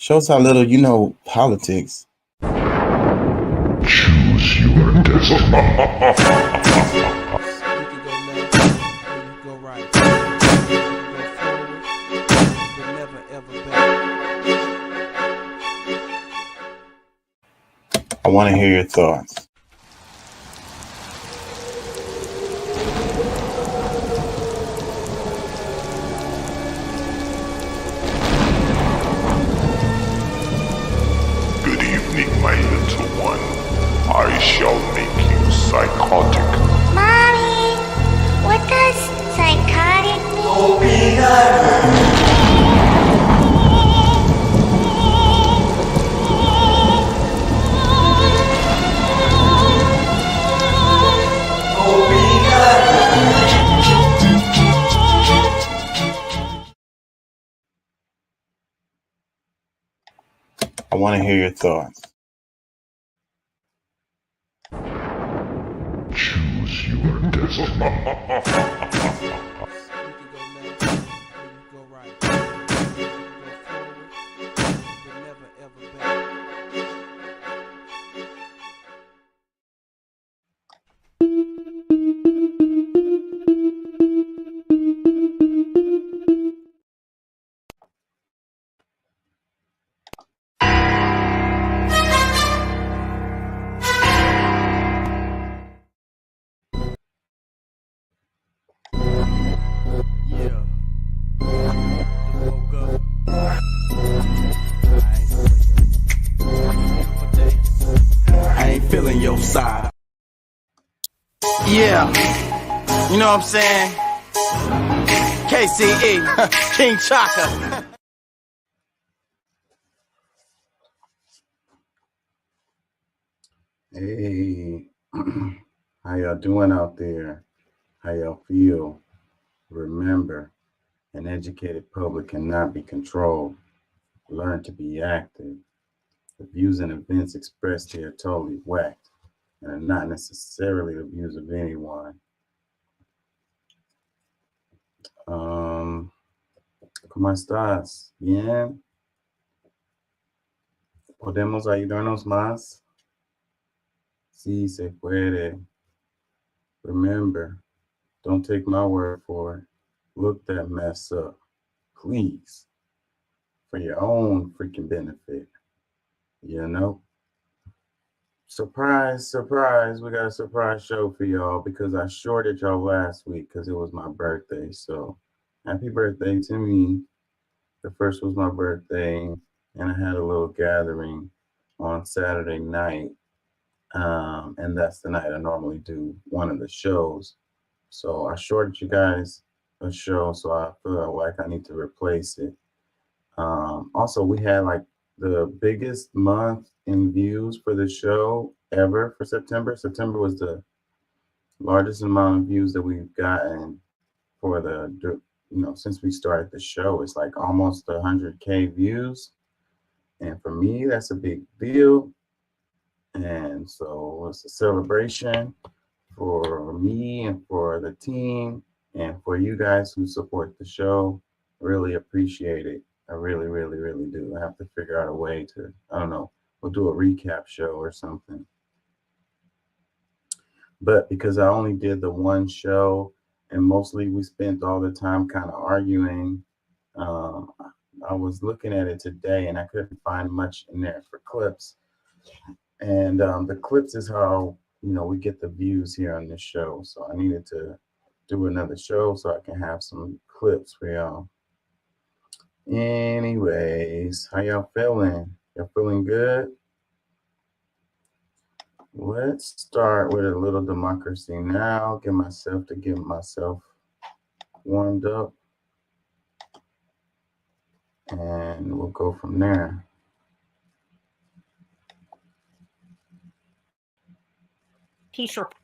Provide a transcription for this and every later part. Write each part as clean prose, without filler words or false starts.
Shows how little you know politics. Choose your destiny. You can go left or you can go right. You can go forward, but never ever back. I want to hear your thoughts. Good evening, my little one. I shall make you psychotic. Mommy, what does psychotic mean? I want to hear your thoughts. Choose your destiny. You can go left or you can go right. You can go forward, but never ever back. Yeah. Woke up. I ain't feeling your side. Yeah, you know what I'm saying? KCE, King Chaka. Hey, how y'all doing out there? How y'all feel? Remember, an educated public cannot be controlled. Learn to be active. The views and events expressed here are totally whacked and are not necessarily the views of anyone. ¿Cómo estás? Bien. ¿Podemos ayudarnos más? Sí, se puede. Remember, don't take my word for it. Look that mess up, please, for your own freaking benefit. You know? Surprise, surprise. We got a surprise show for y'all because I shorted y'all last week because it was my birthday. So happy birthday to me. The first was my birthday, and I had a little gathering on Saturday night. And that's the night I normally do one of the shows. So I shorted you guys a show, so I feel like I need to replace it. Also, we had like the biggest month in views for the show ever for September. September was the largest amount of views that we've gotten for the, since we started the show. It's like almost 100K views. And for me, that's a big deal. And so it's a celebration for me and for the team and for you guys who support the show. Really appreciate it. I really, really, really do. I have to figure out a way to, I don't know, we'll do a recap show or something. But because I only did the one show and mostly we spent all the time kind of arguing, I was looking at it today and I couldn't find much in there for clips. And the clips is how, we get the views here on this show. So I needed to do another show so I can have some clips for y'all. Anyways, how y'all feeling? Y'all feeling good? Let's start with a little democracy now. Get myself warmed up. And we'll go from there. Peace report.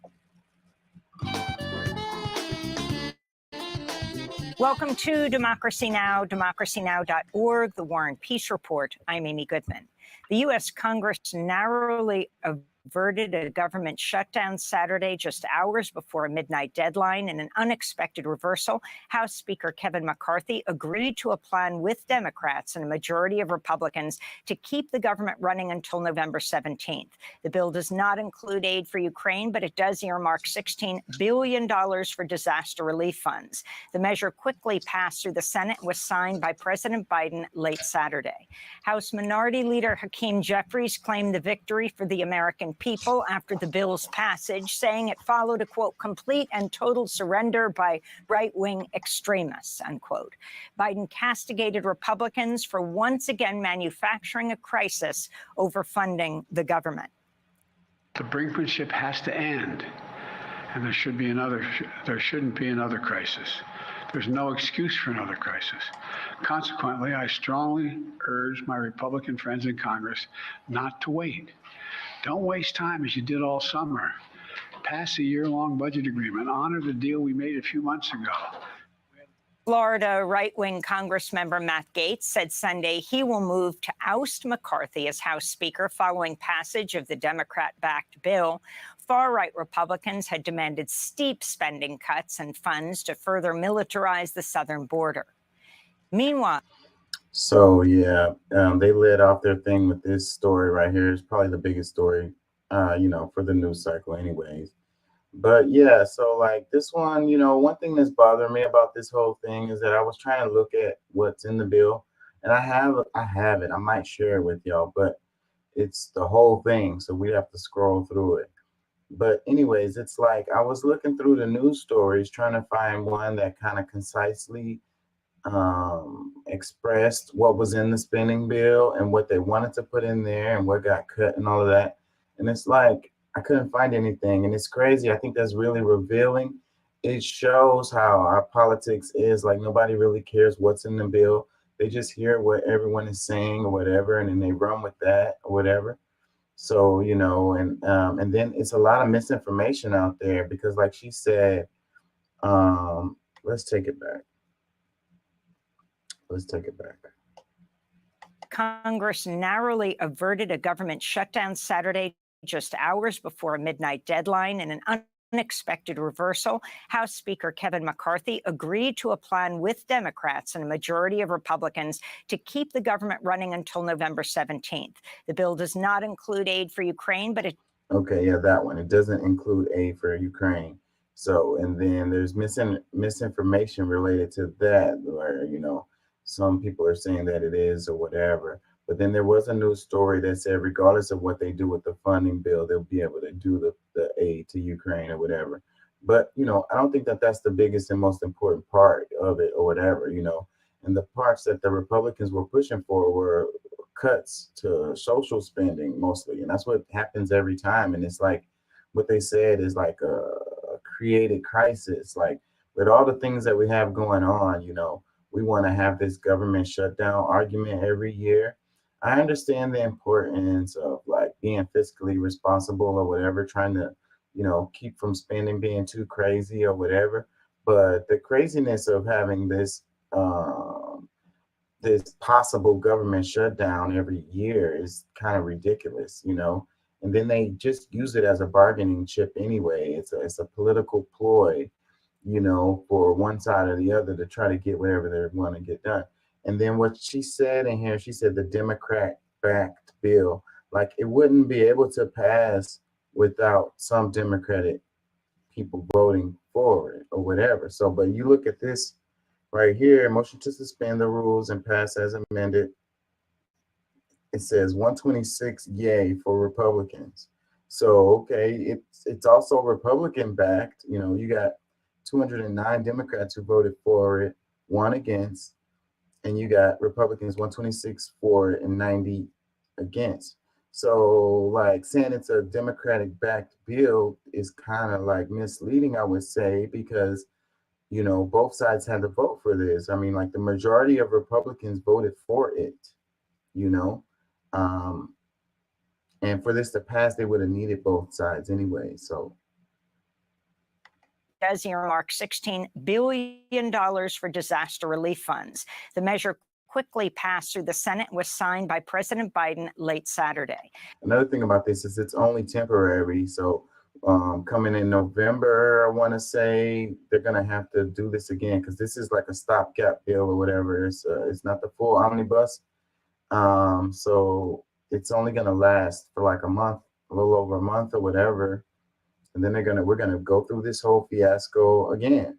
Welcome to Democracy Now!, democracynow.org, the War and Peace Report. I'm Amy Goodman. The U.S. Congress narrowly averted a government shutdown Saturday just hours before a midnight deadline. In an unexpected reversal, House Speaker Kevin McCarthy agreed to a plan with Democrats and a majority of Republicans to keep the government running until November 17th. The bill does not include aid for Ukraine, but it does earmark $16 billion for disaster relief funds. The measure quickly passed through the Senate and was signed by President Biden late Saturday. House Minority Leader Hakeem Jeffries claimed the victory for the American people after the bill's passage, saying it followed a, quote, complete and total surrender by right-wing extremists, unquote. Biden castigated Republicans for once again manufacturing a crisis over funding the government. The brinkmanship has to end, and there shouldn't be another crisis. There's no excuse for another crisis. Consequently, I strongly urge my Republican friends in Congress not to wait. Don't waste time as you did all summer. Pass a year-long budget agreement. Honor the deal we made a few months ago. Florida right-wing Congressmember Matt Gaetz said Sunday he will move to oust McCarthy as House Speaker following passage of the Democrat-backed bill. Far-right Republicans had demanded steep spending cuts and funds to further militarize the southern border. Meanwhile, So yeah, they led off their thing with this story right here. It's probably the biggest story, for the news cycle, anyways. But yeah, so like this one, one thing that's bothering me about this whole thing is that I was trying to look at what's in the bill, and I have it. I might share it with y'all, but it's the whole thing, so we have to scroll through it. But anyways, it's like I was looking through the news stories trying to find one that kind of concisely expressed what was in the spending bill and what they wanted to put in there and what got cut and all of that. And it's like I couldn't find anything, and it's crazy. I think that's really revealing. It shows how our politics is. Like nobody really cares what's in the bill. They just hear what everyone is saying or whatever, and then they run with that or whatever. So and then it's a lot of misinformation out there because, like she said, let's take it back. Congress narrowly averted a government shutdown Saturday just hours before a midnight deadline. In an unexpected reversal, House Speaker Kevin McCarthy agreed to a plan with Democrats and a majority of Republicans to keep the government running until November 17th. The bill does not include aid for Ukraine, but it... Okay, yeah, that one. It doesn't include aid for Ukraine. So, and then there's misinformation related to that, where, some people are saying that it is or whatever. But then there was a news story that said, regardless of what they do with the funding bill, they'll be able to do the aid to Ukraine or whatever. But, I don't think that that's the biggest and most important part of it or whatever, And the parts that the Republicans were pushing for were cuts to social spending mostly. And that's what happens every time. And it's like what they said is like a created crisis. Like with all the things that we have going on, we want to have this government shutdown argument every year. I understand the importance of like being fiscally responsible or whatever, trying to, keep from spending being too crazy or whatever. But the craziness of having this possible government shutdown every year is kind of ridiculous, And then they just use it as a bargaining chip anyway. It's a political ploy, for one side or the other to try to get whatever they want to get done. And then what she said in here, she said the Democrat-backed bill, like it wouldn't be able to pass without some Democratic people voting for it or whatever. So, but you look at this right here, motion to suspend the rules and pass as amended. It says 126 yay for Republicans. So, okay, it's also Republican backed. You got 209 Democrats who voted for it, 1 against, and you got Republicans 126 for it and 90 against. So like saying it's a Democratic backed bill is kind of like misleading, I would say, because both sides had to vote for this. I mean, like the majority of Republicans voted for it, and for this to pass, they would have needed both sides anyway. So does earmark $16 billion for disaster relief funds. The measure quickly passed through the Senate and was signed by President Biden late Saturday. Another thing about this is it's only temporary. So coming in November, I want to say they're going to have to do this again because this is like a stopgap bill or whatever. It's not the full omnibus. So it's only going to last for like a month, a little over a month or whatever. And then we're going to go through this whole fiasco again.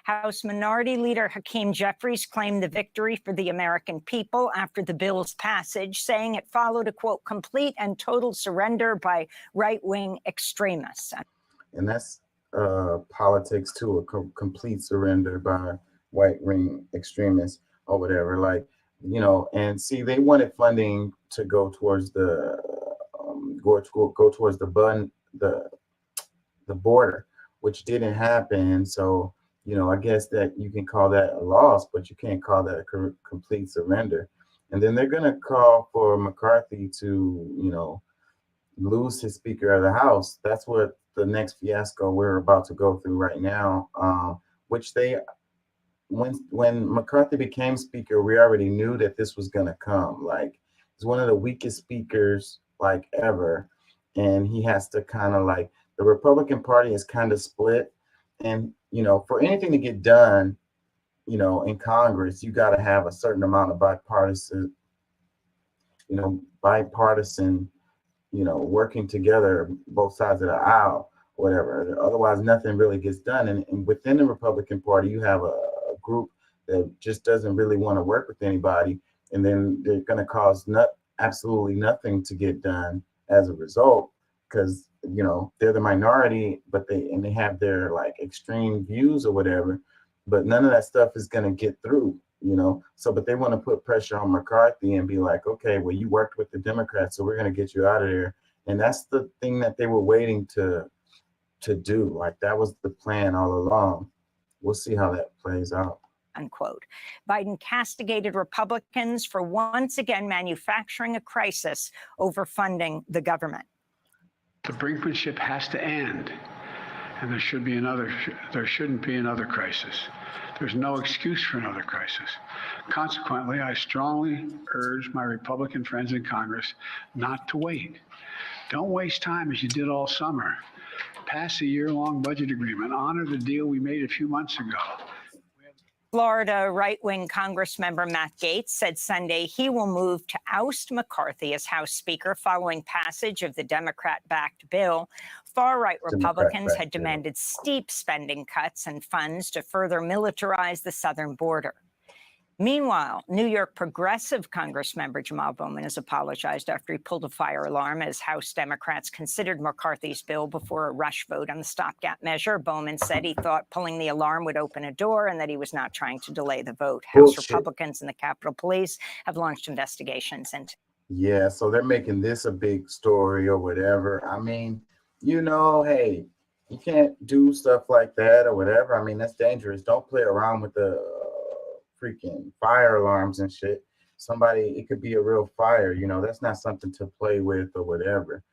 House Minority Leader Hakeem Jeffries claimed the victory for the American people after the bill's passage, saying it followed a, quote, complete and total surrender by right-wing extremists. And that's politics too, a complete surrender by right-wing extremists or whatever. Like, you know, and see, they wanted funding to go towards the go towards the border, which didn't happen. So, you know, I guess that you can call that a loss, but you can't call that a complete surrender. And then they're going to call for McCarthy to, you know, lose his Speaker of the House. That's what the next fiasco we're about to go through right now, which when McCarthy became Speaker, we already knew that this was going to come. Like, he's one of the weakest speakers like ever. And he has to kind of like, the Republican Party is kind of split. And, you know, for anything to get done, you know, in Congress, you got to have a certain amount of bipartisan, you know, working together, both sides of the aisle, whatever. Otherwise, nothing really gets done. And within the Republican Party, you have a group that just doesn't really want to work with anybody. And then they're going to cause absolutely nothing to get done as a result, because, you know, they're the minority, but they have their like extreme views or whatever, but none of that stuff is going to get through, you know. So, but they want to put pressure on McCarthy and be like, okay, well, you worked with the Democrats, so we're going to get you out of there. And that's the thing that they were waiting to do. Like, that was the plan all along. We'll see how that plays out. Unquote. Biden castigated Republicans for once again manufacturing a crisis over funding the government. The brinkmanship has to end, and there shouldn't be another crisis. There's no excuse for another crisis. Consequently, I strongly urge my Republican friends in Congress not to wait. Don't waste time as you did all summer. Pass a year-long budget agreement. Honor the deal we made a few months ago. Florida right-wing Congress member Matt Gaetz said Sunday he will move to oust McCarthy as House Speaker following passage of the Democrat-backed bill. Far-right Republicans had demanded steep spending cuts and funds to further militarize the southern border. Meanwhile, New York progressive Congress member Jamal Bowman has apologized after he pulled a fire alarm as House Democrats considered McCarthy's bill before a rush vote on the stopgap measure. Bowman said he thought pulling the alarm would open a door and that he was not trying to delay the vote. House Republicans and the Capitol Police have launched investigations into. Yeah, so they're making this a big story or whatever. I mean, you know, hey, you can't do stuff like that or whatever. I mean, that's dangerous. Don't play around with the freaking fire alarms and shit. It could be a real fire, you know, that's not something to play with or whatever.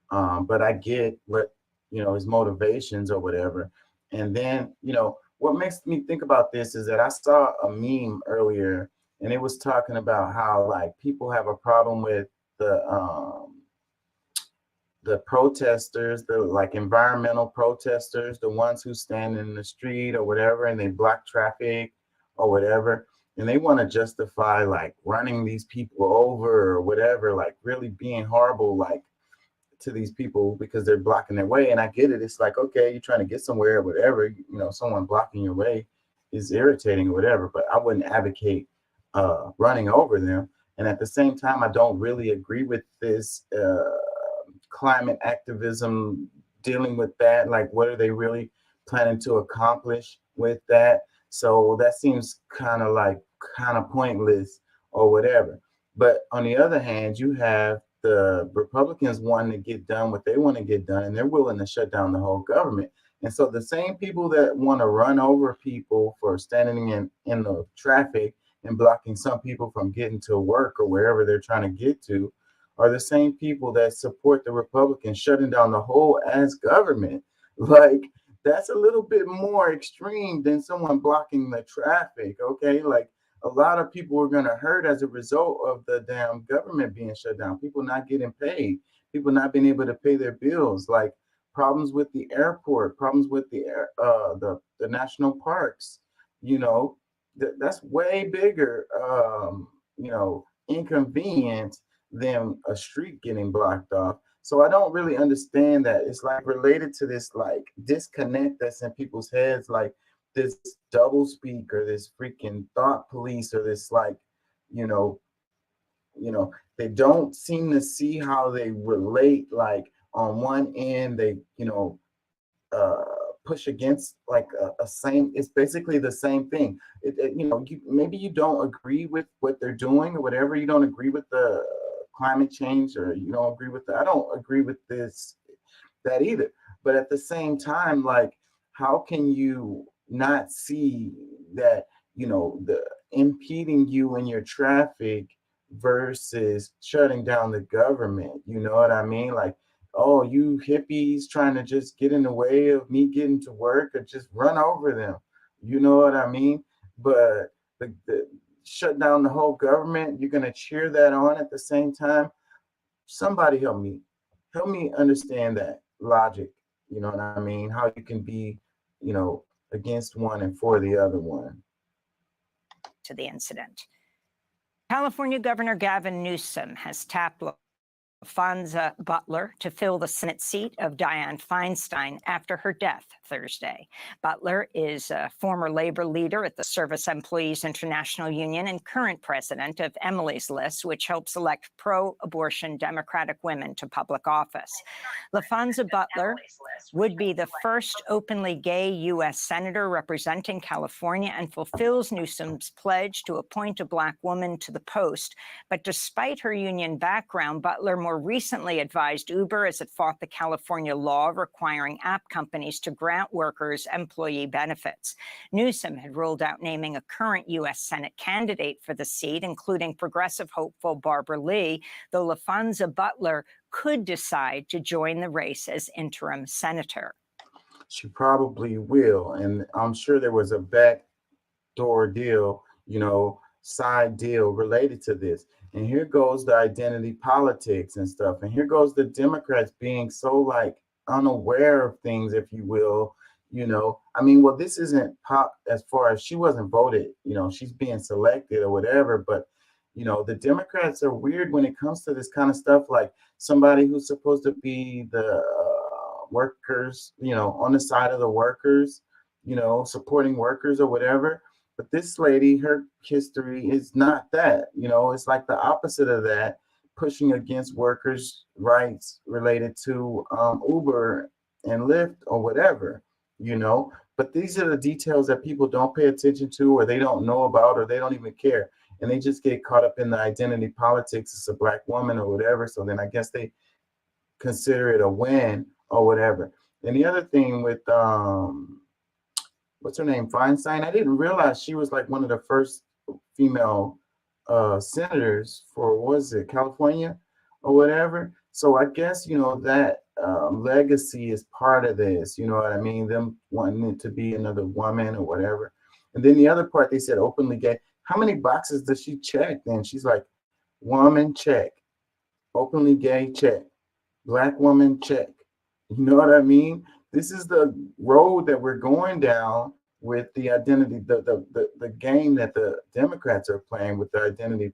But I get what, you know, his motivations or whatever. And then, you know, what makes me think about this is that I saw a meme earlier and it was talking about how like people have a problem with the protesters, the like environmental protesters, the ones who stand in the street or whatever, and they block traffic or whatever, and they want to justify like running these people over or whatever, like really being horrible like to these people because they're blocking their way. And I get it. It's like, okay, you're trying to get somewhere or whatever, you know, someone blocking your way is irritating or whatever, but I wouldn't advocate running over them. And at the same time, I don't really agree with this climate activism dealing with that. Like, what are they really planning to accomplish with that? So that seems kind of pointless or whatever. But on the other hand, you have the Republicans wanting to get done what they want to get done, and they're willing to shut down the whole government. And so the same people that want to run over people for standing in the traffic and blocking some people from getting to work or wherever they're trying to get to are the same people that support the Republicans shutting down the whole ass government. Like, that's a little bit more extreme than someone blocking the traffic. Okay, like a lot of people are going to hurt as a result of the damn government being shut down, people not getting paid, people not being able to pay their bills, like problems with the airport, problems with the national parks. You know, that's way bigger, inconvenience than a street getting blocked off. So I don't really understand that. It's like related to this like disconnect that's in people's heads, like this double speak or this freaking thought police or this like, you know, they don't seem to see how they relate. Like on one end, they, uh, push against like a same. It's basically the same thing. Maybe you don't agree with what they're doing or whatever. You don't agree with the climate change, or you don't agree with the. I don't agree with that either. But at the same time, like, how can you not see that the impeding you in your traffic versus shutting down the government? You know what I mean? Like, oh, you hippies trying to just get in the way of me getting to work, or just run over them. You know what I mean? But the shut down the whole government, you're gonna cheer that on at the same time. Somebody help me understand that logic. You know what I mean? How you can be, against one and for the other one. To the incident. California Governor Gavin Newsom has tapped LaFonza Butler to fill the Senate seat of Dianne Feinstein after her death Thursday. Butler is a former labor leader at the Service Employees International Union and current president of Emily's List, which helps elect pro-abortion Democratic women to public office. LaFonza Butler would be the first openly gay U.S. senator representing California and fulfills Newsom's pledge to appoint a Black woman to the post. But despite her union background, Butler more recently advised Uber as it fought the California law requiring app companies to grant workers employee benefits. Newsom had ruled out naming a current U.S. Senate candidate for the seat, including progressive hopeful Barbara Lee, though LaFonza Butler could decide to join the race as interim senator. She probably will. And I'm sure there was a backdoor deal, side deal related to this. And here goes the identity politics and stuff. And here goes the Democrats being so like unaware of things, if you will. Well, this isn't pop as far as she wasn't voted, she's being selected or whatever. But, the Democrats are weird when it comes to this kind of stuff, like somebody who's supposed to be the workers, on the side of the workers, supporting workers or whatever. But this lady, her history is not that. It's like the opposite of that, pushing against workers' rights related to Uber and Lyft or whatever, But these are the details that people don't pay attention to, or they don't know about, or they don't even care. And they just get caught up in the identity politics. It's a Black woman or whatever. So then I guess they consider it a win or whatever. And the other thing with what's her name, Feinstein, I didn't realize she was like one of the first female senators for, was it California or whatever. So I guess that legacy is part of this. You know what I mean? Them wanting it to be another woman or whatever. And then the other part, they said openly gay. How many boxes does she check? Then she's like, woman, check. Openly gay, check. Black woman, check. You know what I mean? This is the road that we're going down with the identity, the game that the Democrats are playing with the identity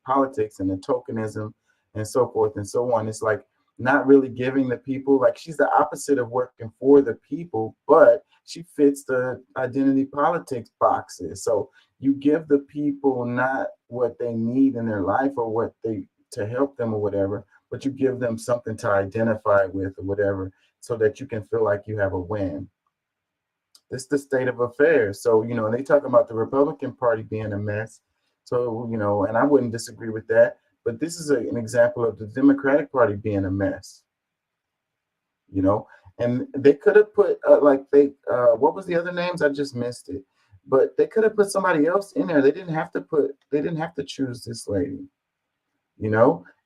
politics and the tokenism and so forth and so on. It's like not really giving the people, like she's the opposite of working for the people, but she fits the identity politics boxes. So you give the people not what they need in their life or what they to help them or whatever, but you give them something to identify with or whatever, so that you can feel like you have a win. This is the state of affairs. So, they talk about the Republican Party being a mess. So, and I wouldn't disagree with that. But this is an example of the Democratic Party being a mess. And they could have put what was the other names? I just missed it. But they could have put somebody else in there. They didn't have to choose this lady,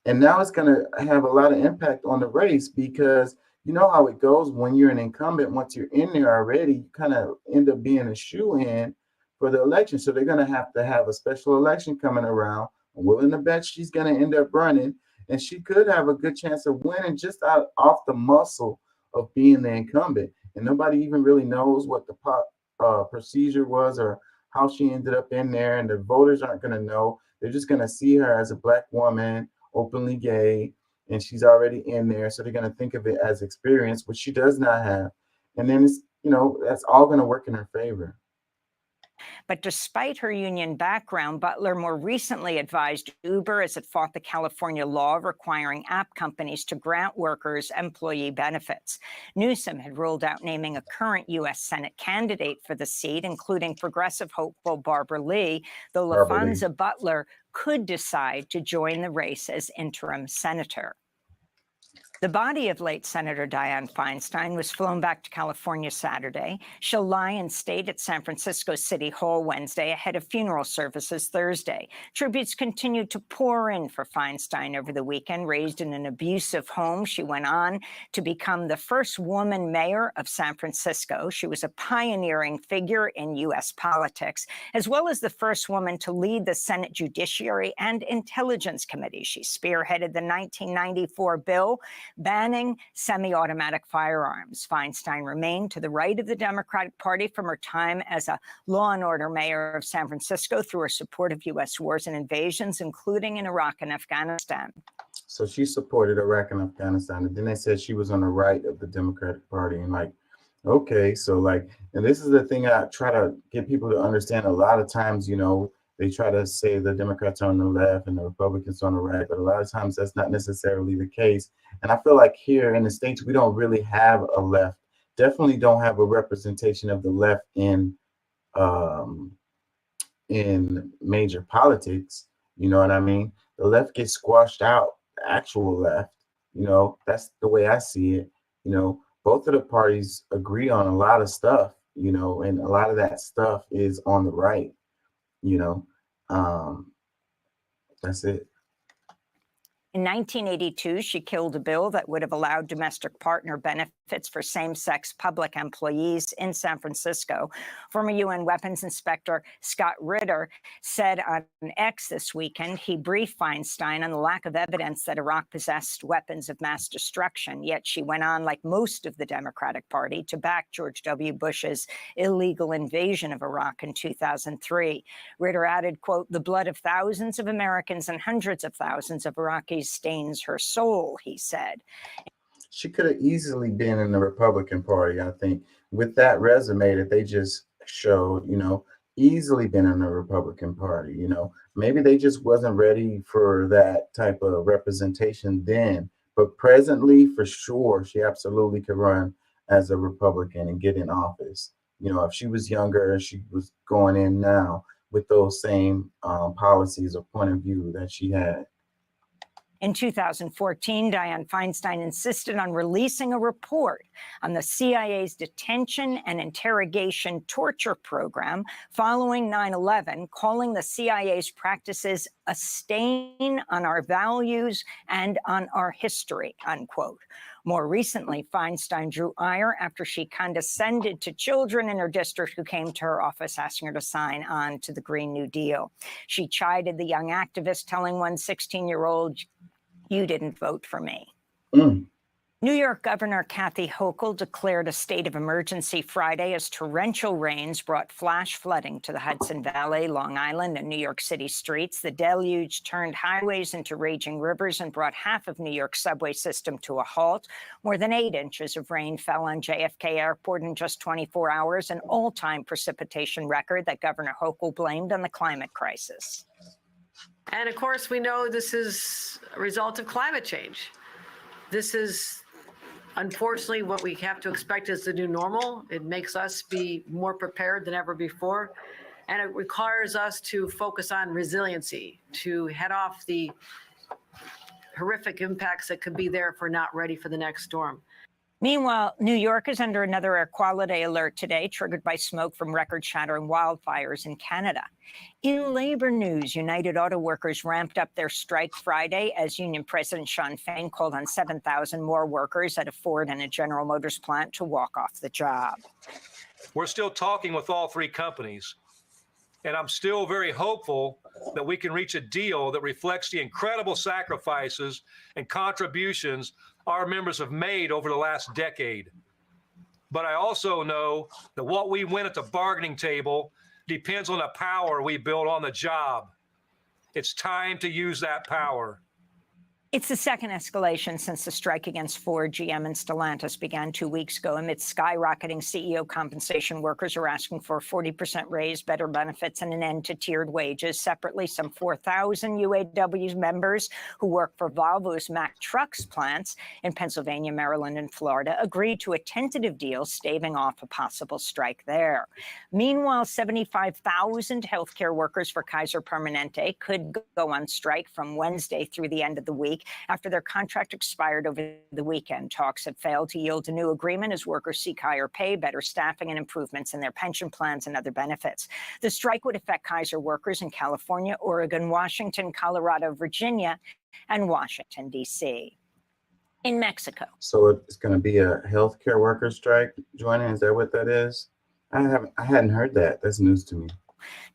And now it's going to have a lot of impact on the race because, you know how it goes when you're an incumbent. Once you're in there already, you kind of end up being a shoe-in for the election. So they're going to have a special election coming around. I'm willing to bet she's going to end up running, and she could have a good chance of winning just off the muscle of being the incumbent. And nobody even really knows what the procedure was or how she ended up in there. And the voters aren't going to know. They're just going to see her as a Black woman, openly gay, and she's already in there. So they're going to think of it as experience, which she does not have. And then it's, that's all going to work in her favor. But despite her union background, Butler more recently advised Uber as it fought the California law requiring app companies to grant workers employee benefits. Newsom had ruled out naming a current U.S. Senate candidate for the seat, including progressive hopeful Barbara Lee, though LaFonza Butler could decide to join the race as interim senator. The body of late Senator Dianne Feinstein was flown back to California Saturday. She'll lie in state at San Francisco City Hall Wednesday ahead of funeral services Thursday. Tributes continued to pour in for Feinstein over the weekend. Raised in an abusive home, she went on to become the first woman mayor of San Francisco. She was a pioneering figure in U.S. politics, as well as the first woman to lead the Senate Judiciary and Intelligence Committee. She spearheaded the 1994 bill banning semi-automatic firearms. Feinstein remained to the right of the Democratic Party from her time as a law and order mayor of San Francisco through her support of U.S. wars and invasions, including in Iraq and Afghanistan. So she supported Iraq and Afghanistan. And then they said she was on the right of the Democratic Party. And okay, so and this is the thing I try to get people to understand. A lot of times, they try to say the Democrats are on the left and the Republicans on the right, but a lot of times that's not necessarily the case. And I feel like here in the States, we don't really have a left. Definitely don't have a representation of the left in major politics. You know what I mean? The left gets squashed out, the actual left. That's the way I see it. Both of the parties agree on a lot of stuff, and a lot of that stuff is on the right. That's it. In 1982, she killed a bill that would have allowed domestic partner benefits for same-sex public employees in San Francisco. Former UN weapons inspector Scott Ritter said on X this weekend he briefed Feinstein on the lack of evidence that Iraq possessed weapons of mass destruction. Yet she went on, like most of the Democratic Party, to back George W. Bush's illegal invasion of Iraq in 2003. Ritter added, quote, "The blood of thousands of Americans and hundreds of thousands of Iraqis stains her soul," he said. She could have easily been in the Republican Party, I think, with that resume that they just showed, easily been in the Republican Party. Maybe they just wasn't ready for that type of representation then. But presently, for sure, she absolutely could run as a Republican and get in office. If she was younger and she was going in now with those same policies or point of view that she had. In 2014, Dianne Feinstein insisted on releasing a report on the CIA's detention and interrogation torture program following 9/11, calling the CIA's practices a stain on our values and on our history, unquote. More recently, Feinstein drew ire after she condescended to children in her district who came to her office asking her to sign on to the Green New Deal. She chided the young activist, telling one 16-year-old, "You didn't vote for me." New York Governor Kathy Hochul declared a state of emergency Friday as torrential rains brought flash flooding to the Hudson Valley, Long Island, and New York City streets. The deluge turned highways into raging rivers and brought half of New York's subway system to a halt. More than 8 inches of rain fell on JFK Airport in just 24 hours, an all-time precipitation record that Governor Hochul blamed on the climate crisis. And of course, we know this is a result of climate change. This is unfortunately what we have to expect as the new normal. It makes us be more prepared than ever before. And it requires us to focus on resiliency, to head off the horrific impacts that could be there if we're not ready for the next storm. Meanwhile, New York is under another air quality alert today, triggered by smoke from record-shattering wildfires in Canada. In labor news, United Auto Workers ramped up their strike Friday as Union President Shawn Fain called on 7,000 more workers at a Ford and a General Motors plant to walk off the job. We're still talking with all three companies, and I'm still very hopeful that we can reach a deal that reflects the incredible sacrifices and contributions our members have made over the last decade. But I also know that what we win at the bargaining table depends on the power we build on the job. It's time to use that power. It's the second escalation since the strike against Ford, GM, and Stellantis began 2 weeks ago. Amid skyrocketing CEO compensation, workers are asking for a 40% raise, better benefits, and an end to tiered wages. Separately, some 4,000 UAW members who work for Volvo's Mack Trucks plants in Pennsylvania, Maryland, and Florida agreed to a tentative deal staving off a possible strike there. Meanwhile, 75,000 healthcare workers for Kaiser Permanente could go on strike from Wednesday through the end of the week after their contract expired over the weekend. Talks have failed to yield a new agreement as workers seek higher pay, better staffing, and improvements in their pension plans and other benefits. The strike would affect Kaiser workers in California, Oregon, Washington, Colorado, Virginia, and Washington, D.C. In Mexico. So it's going to be a healthcare worker strike joining. Is that what that is? I hadn't heard that. That's news to me.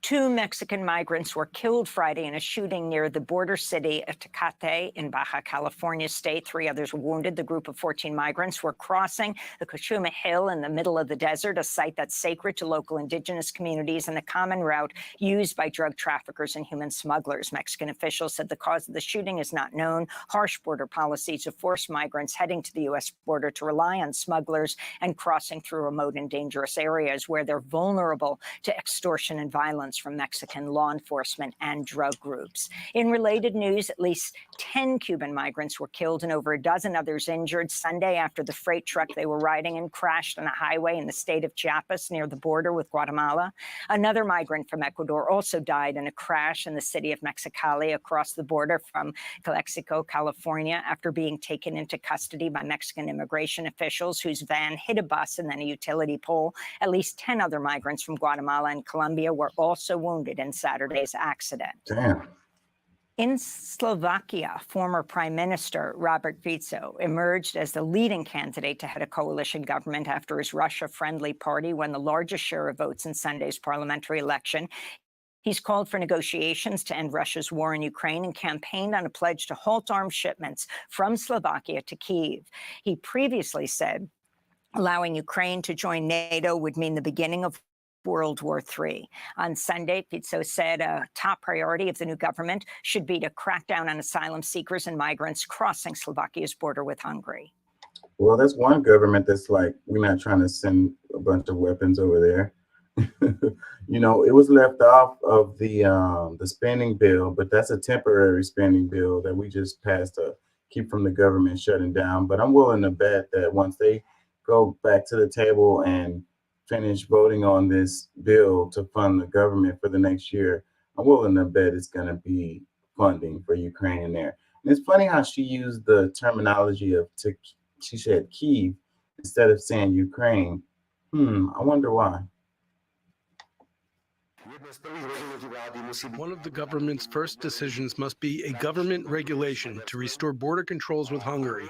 2 Mexican migrants were killed Friday in a shooting near the border city of Tecate in Baja California state. 3 others were wounded. The group of 14 migrants were crossing the Cochuma Hill in the middle of the desert, a site that's sacred to local indigenous communities and a common route used by drug traffickers and human smugglers. Mexican officials said the cause of the shooting is not known. Harsh border policies have forced migrants heading to the U.S. border to rely on smugglers and crossing through remote and dangerous areas where they're vulnerable to extortion and violence from Mexican law enforcement and drug groups. In related news, at least 10 Cuban migrants were killed and over a dozen others injured Sunday after the freight truck they were riding in crashed on a highway in the state of Chiapas near the border with Guatemala. Another migrant from Ecuador also died in a crash in the city of Mexicali across the border from Calexico, California, after being taken into custody by Mexican immigration officials whose van hit a bus and then a utility pole. At least 10 other migrants from Guatemala and Colombia were also wounded in Saturday's accident. Damn. In Slovakia, former Prime Minister Robert Fico emerged as the leading candidate to head a coalition government after his Russia-friendly party won the largest share of votes in Sunday's parliamentary election. He's called for negotiations to end Russia's war in Ukraine and campaigned on a pledge to halt arms shipments from Slovakia to Kyiv. He previously said allowing Ukraine to join NATO would mean the beginning of World War III. On Sunday, Fico said a top priority of the new government should be to crack down on asylum seekers and migrants crossing Slovakia's border with Hungary. Well, that's one government that's like, we're not trying to send a bunch of weapons over there. You know, it was left off of the spending bill, but that's a temporary spending bill that we just passed to keep from the government shutting down. But I'm willing to bet that once they go back to the table and finish voting on this bill to fund the government for the next year, I'm willing to bet it's going to be funding for Ukraine in there. And it's funny how she used the terminology of, she said Kyiv instead of saying Ukraine. I wonder why. One of the government's first decisions must be a government regulation to restore border controls with Hungary.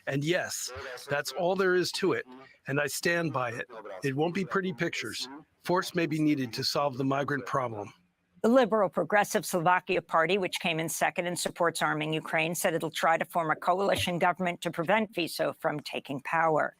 And yes, that's all there is to it. And I stand by it. It won't be pretty pictures. Force may be needed to solve the migrant problem. The Liberal Progressive Slovakia Party, which came in second and supports arming Ukraine, said it'll try to form a coalition government to prevent Fico from taking power.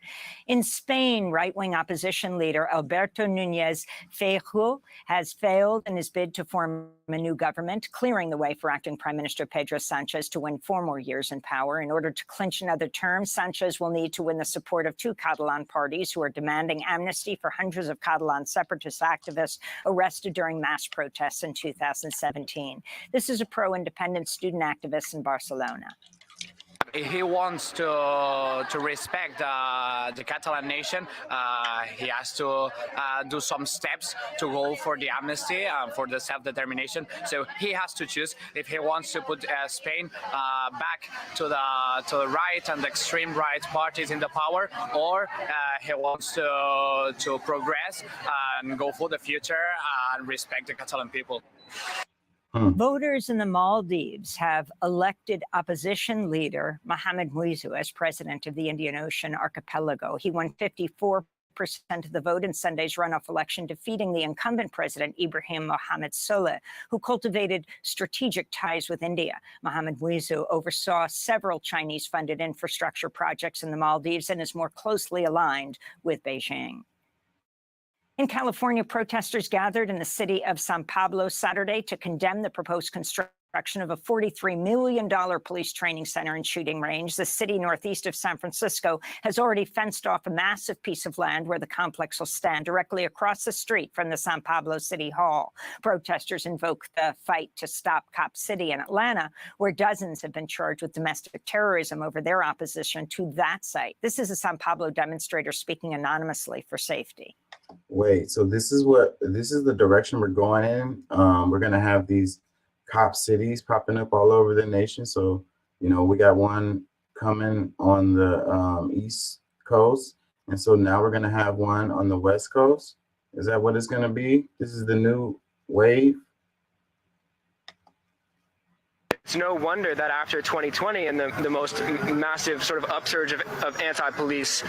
In Spain, right-wing opposition leader Alberto Núñez Feijóo has failed in his bid to form a new government, clearing the way for acting Prime Minister Pedro Sánchez to win 4 more years in power. In order to clinch another term, Sánchez will need to win the support of 2 Catalan parties who are demanding amnesty for hundreds of Catalan separatist activists arrested during mass protests in 2017. This is a pro-independent student activist in Barcelona. if he wants to respect the Catalan nation, he has to do some steps to go for the amnesty and for the self-determination. So he has to choose if he wants to put Spain back to the right and the extreme right parties in the power, or he wants to progress and go for the future and respect the Catalan people. Voters in the Maldives have elected opposition leader Mohamed Muizzu as president of the Indian Ocean archipelago. He won 54% of the vote in Sunday's runoff election, defeating the incumbent president, Ibrahim Mohamed Solih, who cultivated strategic ties with India. Mohamed Muizzu oversaw several Chinese-funded infrastructure projects in the Maldives and is more closely aligned with Beijing. In California, protesters gathered in the city of San Pablo Saturday to condemn the proposed construction of a $43 million police training center and shooting range. The city northeast of San Francisco has already fenced off a massive piece of land where the complex will stand, directly across the street from the San Pablo City Hall. Protesters invoke the fight to stop Cop City in Atlanta, where dozens have been charged with domestic terrorism over their opposition to that site. This is a San Pablo demonstrator speaking anonymously for safety. Wait, so this is the direction we're going in. We're gonna have these cop cities popping up all over the nation. So, we got one coming on the East Coast, and so now we're gonna have one on the West Coast. Is that what it's gonna be? This is the new wave. It's no wonder that after 2020 and the most massive sort of upsurge of anti-police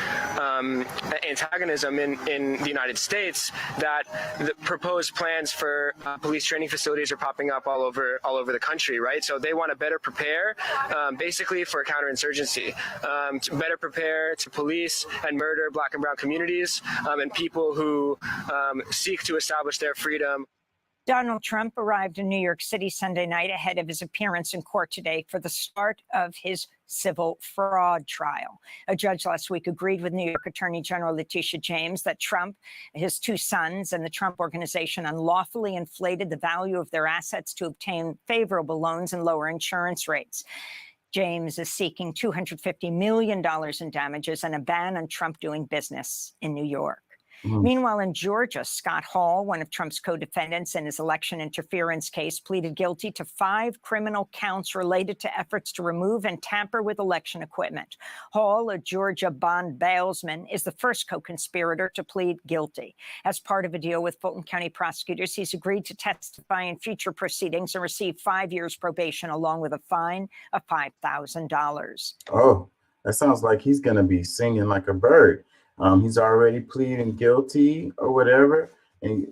antagonism in the United States, that the proposed plans for police training facilities are popping up all over the country, right? So they want to better prepare, basically, for counterinsurgency, to better prepare to police and murder Black and brown communities and people who seek to establish their freedom. Donald Trump arrived in New York City Sunday night ahead of his appearance in court today for the start of his civil fraud trial. A judge last week agreed with New York Attorney General Letitia James that Trump, his two sons, and the Trump Organization unlawfully inflated the value of their assets to obtain favorable loans and lower insurance rates. James is seeking $250 million in damages and a ban on Trump doing business in New York. Meanwhile, in Georgia, Scott Hall, one of Trump's co-defendants in his election interference case, pleaded guilty to 5 criminal counts related to efforts to remove and tamper with election equipment. Hall, a Georgia bond bailsman, is the first co-conspirator to plead guilty. As part of a deal with Fulton County prosecutors, he's agreed to testify in future proceedings and receive 5 years probation along with a fine of $5,000. Oh, that sounds like he's going to be singing like a bird. He's already pleading guilty or whatever. And,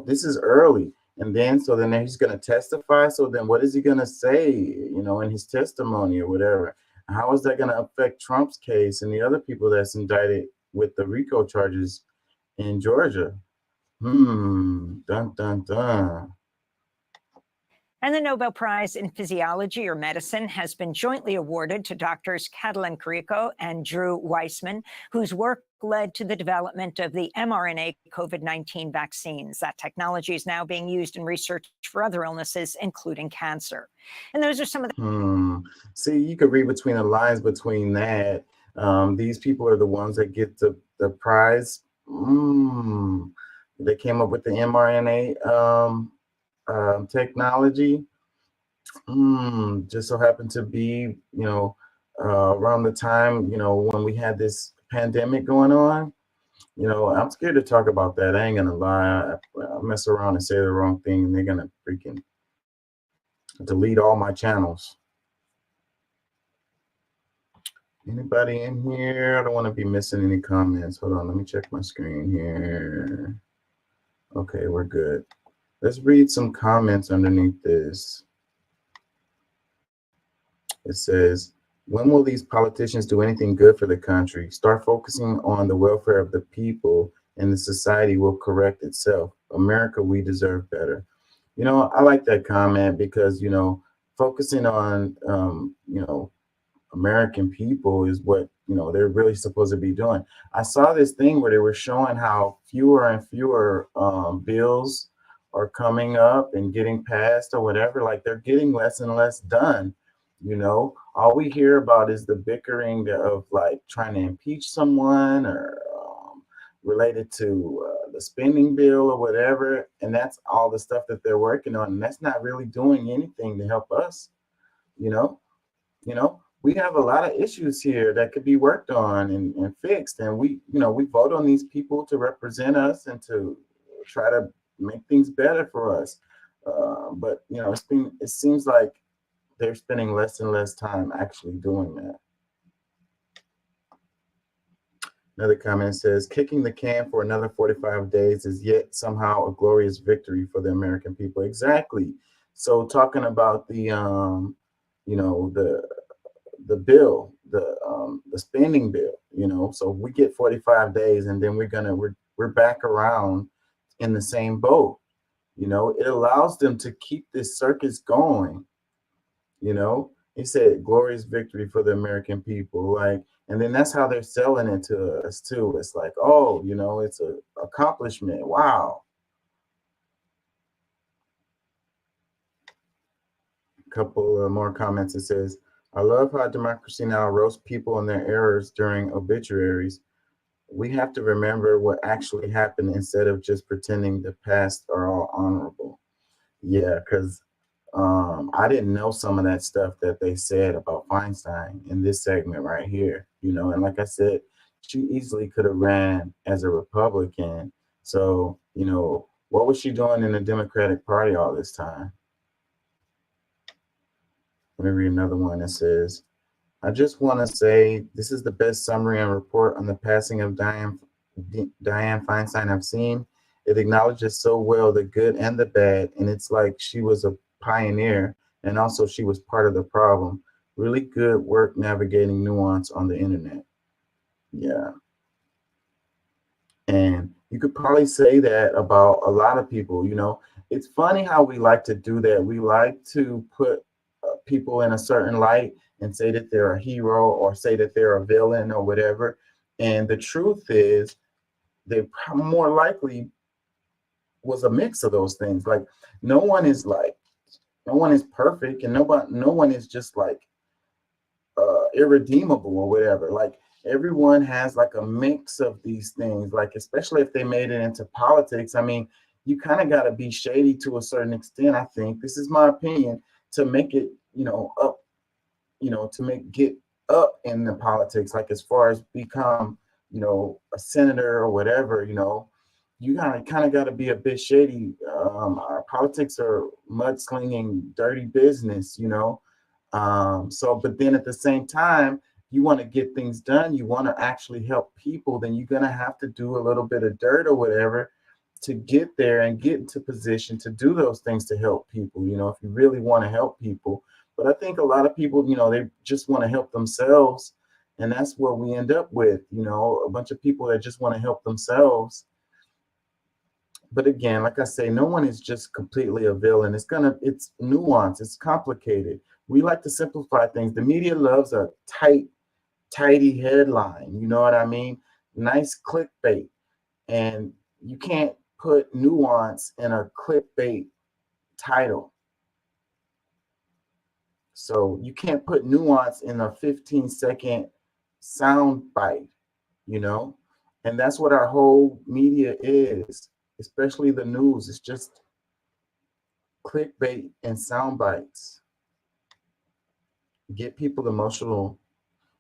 this is early. And then he's going to testify. So then what is he going to say, in his testimony or whatever? How is that going to affect Trump's case and the other people that's indicted with the RICO charges in Georgia? Dun, dun, dun. And the Nobel Prize in Physiology or Medicine has been jointly awarded to doctors Catalin Carrico and Drew Weissman, whose work led to the development of the mRNA COVID-19 vaccines. That technology is now being used in research for other illnesses, including cancer. And those are some of the... See, you could read between the lines between that. These people are the ones that get the prize. They came up with the mRNA technology. Just so happened to be, around the time, when we had this pandemic going on. I'm scared to talk about that. I ain't gonna lie. I mess around and say the wrong thing, and they're gonna freaking delete all my channels. Anybody in here? I don't want to be missing any comments. Hold on, let me check my screen here. Okay, we're good. Let's read some comments underneath this. It says, when will these politicians do anything good for the country? Start focusing on the welfare of the people and the society will correct itself. America, we deserve better. I like that comment because, focusing on, American people is what, they're really supposed to be doing. I saw this thing where they were showing how fewer and fewer bills are coming up and getting passed or whatever. Like they're getting less and less done. You know, all we hear about is the bickering of like trying to impeach someone or related to the spending bill or whatever. And that's all the stuff that they're working on. And that's not really doing anything to help us. You know, we have a lot of issues here that could be worked on and fixed. And we vote on these people to represent us and to try to make things better for us. But it seems like they're spending less and less time actually doing that. Another comment says, kicking the can for another 45 days is yet somehow a glorious victory for the American people. Exactly. So talking about the bill, the spending bill, so we get 45 days and then we're back around in the same boat. It allows them to keep this circus going. He said glorious victory for the American people, like, and then that's how they're selling it to us too. It's like, oh, it's a accomplishment. Wow. A couple more comments. It says, I love how Democracy Now! Roasts people and their errors during obituaries. We have to remember what actually happened instead of just pretending the past are all honorable. Yeah, because I didn't know some of that stuff that they said about Feinstein in this segment right here, and like I said, she easily could have ran as a Republican. So, what was she doing in the Democratic Party all this time? Let me read another one that says, I just want to say this is the best summary and report on the passing of Dianne Feinstein I've seen. It acknowledges so well the good and the bad, and it's like she was a pioneer, and also she was part of the problem. Really good work navigating nuance on the internet. Yeah. And you could probably say that about a lot of people. It's funny how we like to do that. We like to put people in a certain light and say that they're a hero or say that they're a villain or whatever. And the truth is, they more likely was a mix of those things. Like, no one is perfect, and no one is just like irredeemable or whatever. Like, everyone has like a mix of these things, like, especially if they made it into politics. I mean, you kind of got to be shady to a certain extent. I think this is my opinion, to make it, up, get up in the politics, like as far as become, a senator or whatever, you kind of got to be a bit shady. Our politics are mudslinging, dirty business, but then at the same time, you want to get things done, you want to actually help people, then you're going to have to do a little bit of dirt or whatever to get there and get into position to do those things to help people, if you really want to help people. But I think a lot of people, they just want to help themselves. And that's what we end up with, a bunch of people that just want to help themselves. But again, like I say, no one is just completely a villain. It's nuanced, it's complicated. We like to simplify things. The media loves a tidy headline. You know what I mean? Nice clickbait. And you can't put nuance in a clickbait title. So you can't put nuance in a 15-second sound bite, and that's what our whole media is, especially the news. It's just clickbait and sound bites. Get people emotional,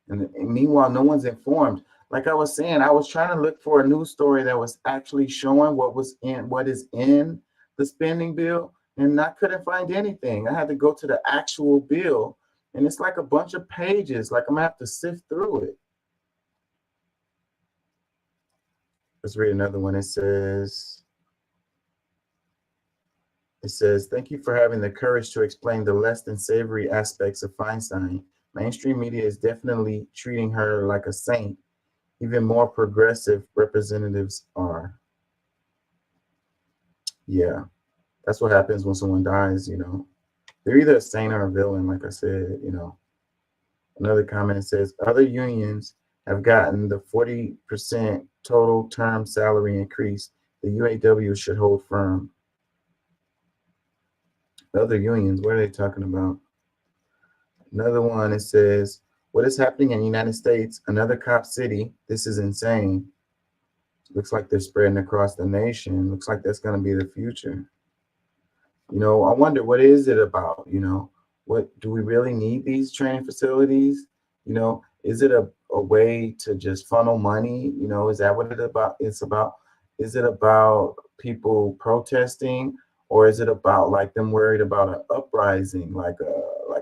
and meanwhile, no one's informed. Like I was saying, I was trying to look for a news story that was actually showing what is in the spending bill, and I couldn't find anything. I had to go to the actual bill, and it's like a bunch of pages. Like, I'm gonna have to sift through it. Let's read another one. It says, thank you for having the courage to explain the less than savory aspects of Feinstein. Mainstream media is definitely treating her like a saint. Even more progressive representatives are. Yeah, that's what happens when someone dies, They're either a saint or a villain, like I said, Another comment says, other unions have gotten the 40% total term salary increase. The UAW should hold firm. The other unions, what are they talking about? Another one, it says, what is happening in the United States? Another cop city. This is insane. Looks like they're spreading across the nation. Looks like that's going to be the future. I wonder, what is it about? What do we really need these training facilities? Is it a way to just funnel money? Is that what it's about? Is it about people protesting, or is it about like them worried about an uprising, like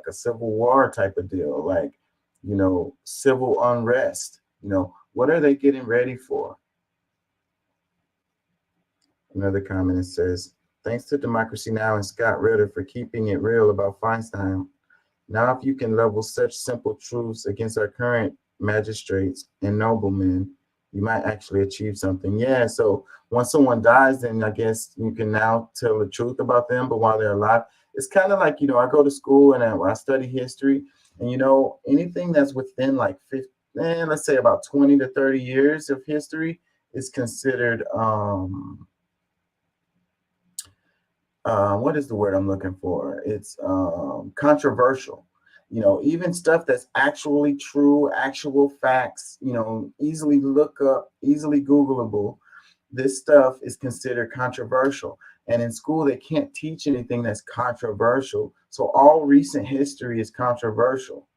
a civil war type of deal, like civil unrest? What are they getting ready for? Another comment, it says, thanks to Democracy Now! And Scott Ritter for keeping it real about Feinstein. Now, if you can level such simple truths against our current magistrates and noblemen, you might actually achieve something. Yeah, so once someone dies, then I guess you can now tell the truth about them, but while they're alive, it's kind of like, I go to school and I study history, and, anything that's within like 50, let's say about 20 to 30 years of history is considered, what is the word I'm looking for? It's controversial. Even stuff that's actually true, actual facts, easily look up, easily Googleable. This stuff is considered controversial. And in school, they can't teach anything that's controversial. So all recent history is controversial.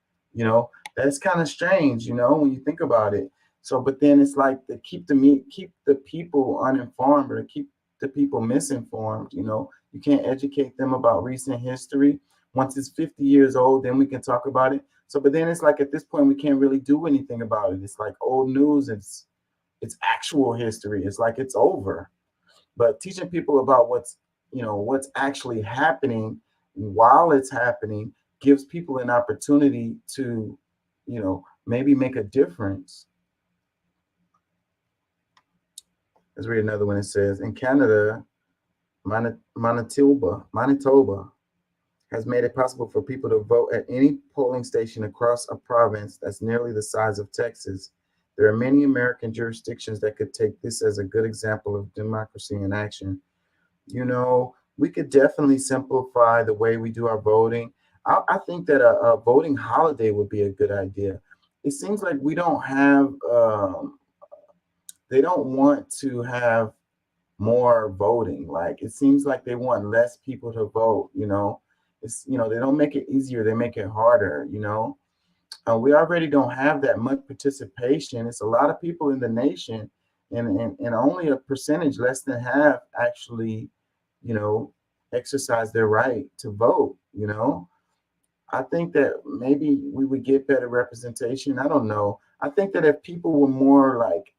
That's kind of strange, when you think about it. So, but then it's like to keep the people uninformed, or to keep the people misinformed. You can't educate them about recent history. Once it's 50 years old, then we can talk about it. So, but then it's like at this point, we can't really do anything about it. It's like old news. It's actual history. It's like it's over. But teaching people about what's actually happening while it's happening gives people an opportunity to, maybe make a difference. Let's read another one. It says, in Canada, Manitoba has made it possible for people to vote at any polling station across a province that's nearly the size of Texas. There are many American jurisdictions that could take this as a good example of democracy in action. We could definitely simplify the way we do our voting. I think that a voting holiday would be a good idea. It seems like we don't have, they don't want to have more voting. Like, it seems like they want less people to vote. It's, they don't make it easier, they make it harder. We already don't have that much participation. It's a lot of people in the nation, and only a percentage, less than half, actually exercise their right to vote. I think that maybe we would get better representation. I don't know. I think that if people were more like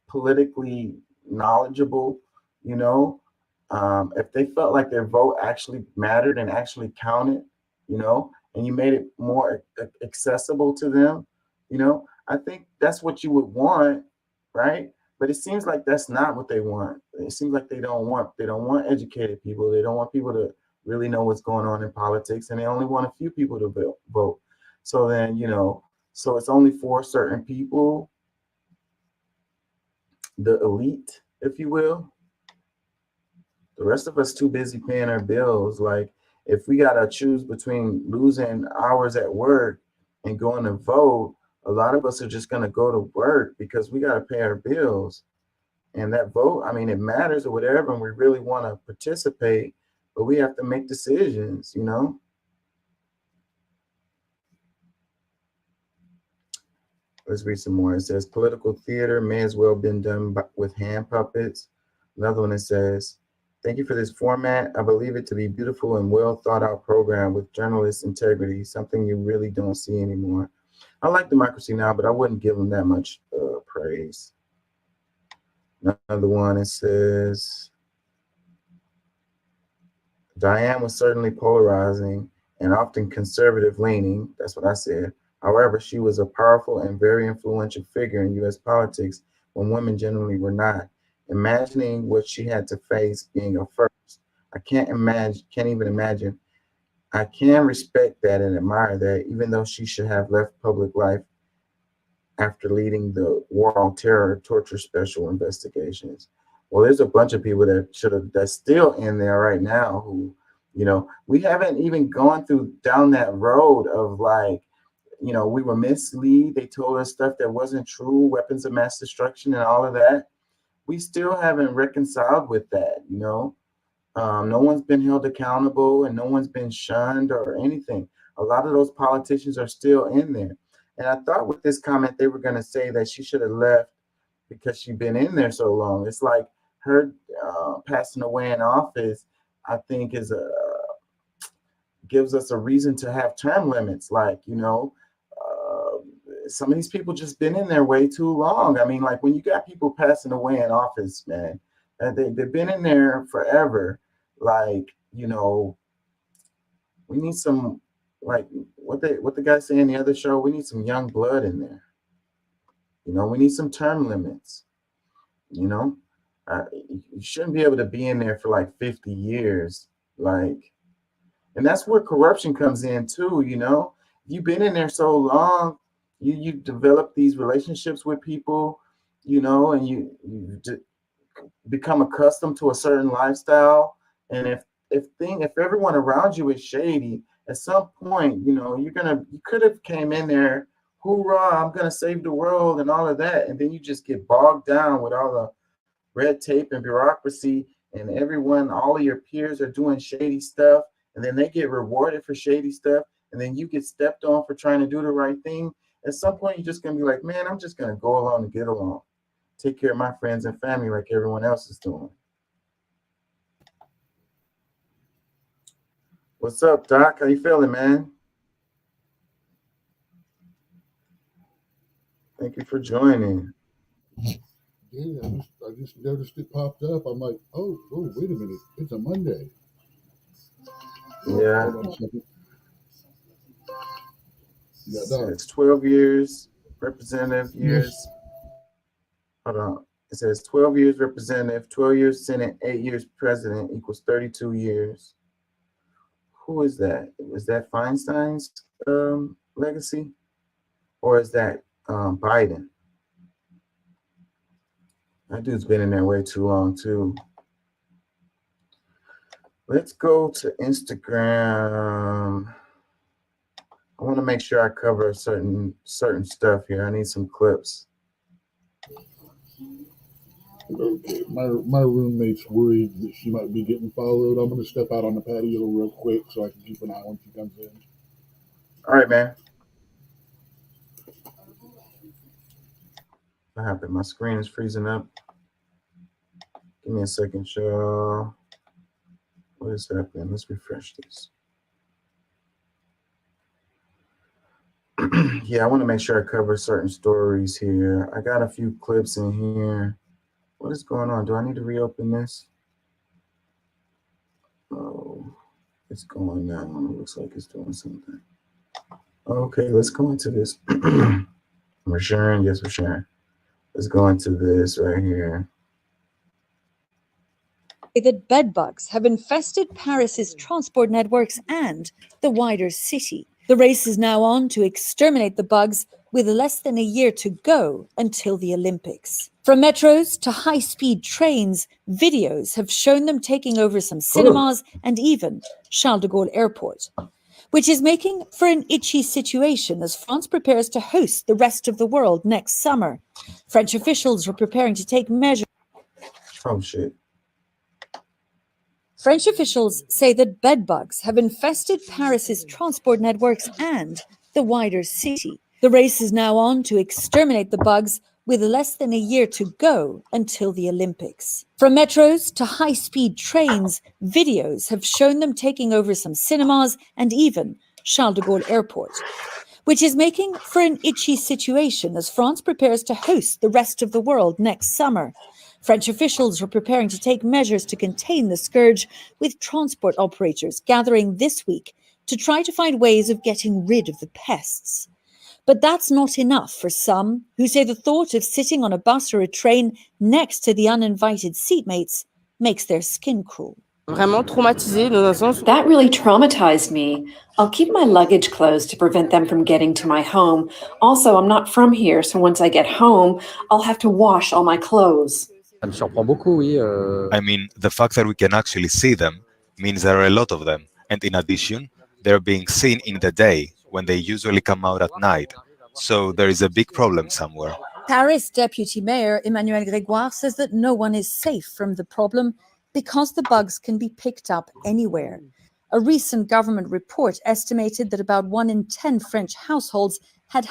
politically knowledgeable, if they felt like their vote actually mattered and actually counted, and you made it more accessible to them, I think that's what you would want, right? But it seems like that's not what they want. It seems like they don't want educated people. They don't want people to really know what's going on in politics, and they only want a few people to vote. So then, so it's only for certain people, the elite, if you will. The rest of us too busy paying our bills. Like, if we gotta choose between losing hours at work and going to vote, a lot of us are just gonna go to work because we gotta pay our bills. And that vote, I mean, it matters or whatever, and we really want to participate, but we have to make decisions. Let's read some more. It says, political theater may as well have been done with hand puppets. Another one, it says, thank you for this format. I believe it to be beautiful and well thought out program with journalist integrity, something you really don't see anymore. I like Democracy Now!, but I wouldn't give them that much praise. Another one, it says, Diane was certainly polarizing and often conservative leaning. That's what I said. However, she was a powerful and very influential figure in U.S. politics when women generally were not. Imagining what she had to face being a first, can't even imagine. I can respect that and admire that, even though she should have left public life after leading the War on Terror torture special investigations. Well, there's a bunch of people that's still in there right now who You know, we haven't even gone down that road of like, you know, we were misled. They told us stuff that wasn't true, weapons of mass destruction and all of that. We still haven't reconciled with that, you know. No one's been held accountable and no one's been shunned or anything. A lot of those politicians are still in there. And I thought with this comment, they were going to say that she should have left because she'd been in there so long. It's like her passing away in office, I think, gives us a reason to have term limits. Like, you know, some of these people just been in there way too long. I mean, like when you got people passing away in office, man, they've been in there forever. Like, you know, we need some, like what the guy said in the other show, we need some young blood in there. You know, we need some term limits. You know, you shouldn't be able to be in there for like 50 years. Like, and that's where corruption comes in too. You know, you've been in there so long, you develop these relationships with people, you know, and you become accustomed to a certain lifestyle. And if everyone around you is shady, at some point, you know, you could have came in there, hoorah, I'm gonna save the world and all of that, and then you just get bogged down with all the red tape and bureaucracy, and all of your peers are doing shady stuff, and then they get rewarded for shady stuff, and then you get stepped on for trying to do the right thing. At some point, you're just gonna be like, man, I'm just gonna go along and get along, take care of my friends and family like everyone else is doing. What's up, Doc? How you feeling, man? Thank you for joining. Yeah, I just noticed it popped up. I'm like, oh, wait a minute. It's a Monday. Yeah. Hold on a second. Yeah, so it's 12 years representative years. Yes. Hold on. It says 12 years representative, 12 years Senate, 8 years president equals 32 years. Who is that? Is that Feinstein's legacy? Or is that Biden? That dude's been in there way too long, too. Let's go to Instagram. I want to make sure I cover certain stuff here. I need some clips. Okay, my roommate's worried that she might be getting followed. I'm going to step out on the patio real quick so I can keep an eye when she comes in. All right, man. What happened? My screen is freezing up. Give me a second, y'all. What is happening? Let's refresh this. Yeah, I want to make sure I cover certain stories here. I got a few clips in here. What is going on? Do I need to reopen this? Oh, it's going now. It looks like it's doing something. Okay, let's go into this. We're sharing. Yes, we're sharing. Let's go into this right here. That bedbugs have infested Paris's transport networks and the wider city. The race is now on to exterminate the bugs with less than a year to go until the Olympics. From metros to high-speed trains, videos have shown them taking over some cinemas and even Charles de Gaulle Airport, which is making for an itchy situation as France prepares to host the rest of the world next summer. French officials are preparing to take measures. Oh, shit. French officials say that bedbugs have infested Paris's transport networks and the wider city. The race is now on to exterminate the bugs with less than a year to go until the Olympics. From metros to high-speed trains, videos have shown them taking over some cinemas and even Charles de Gaulle Airport, which is making for an itchy situation as France prepares to host the rest of the world next summer. French officials are preparing to take measures to contain the scourge, with transport operators gathering this week to try to find ways of getting rid of the pests. But that's not enough for some, who say the thought of sitting on a bus or a train next to the uninvited seatmates makes their skin crawl. That really traumatized me. I'll keep my luggage closed to prevent them from getting to my home. Also, I'm not from here, so once I get home, I'll have to wash all my clothes. I mean, the fact that we can actually see them means there are a lot of them, and in addition, they're being seen in the day when they usually come out at night. So there is a big problem somewhere. Paris Deputy Mayor Emmanuel Grégoire says that no one is safe from the problem because the bugs can be picked up anywhere. A recent government report estimated that about 1 in 10 French households had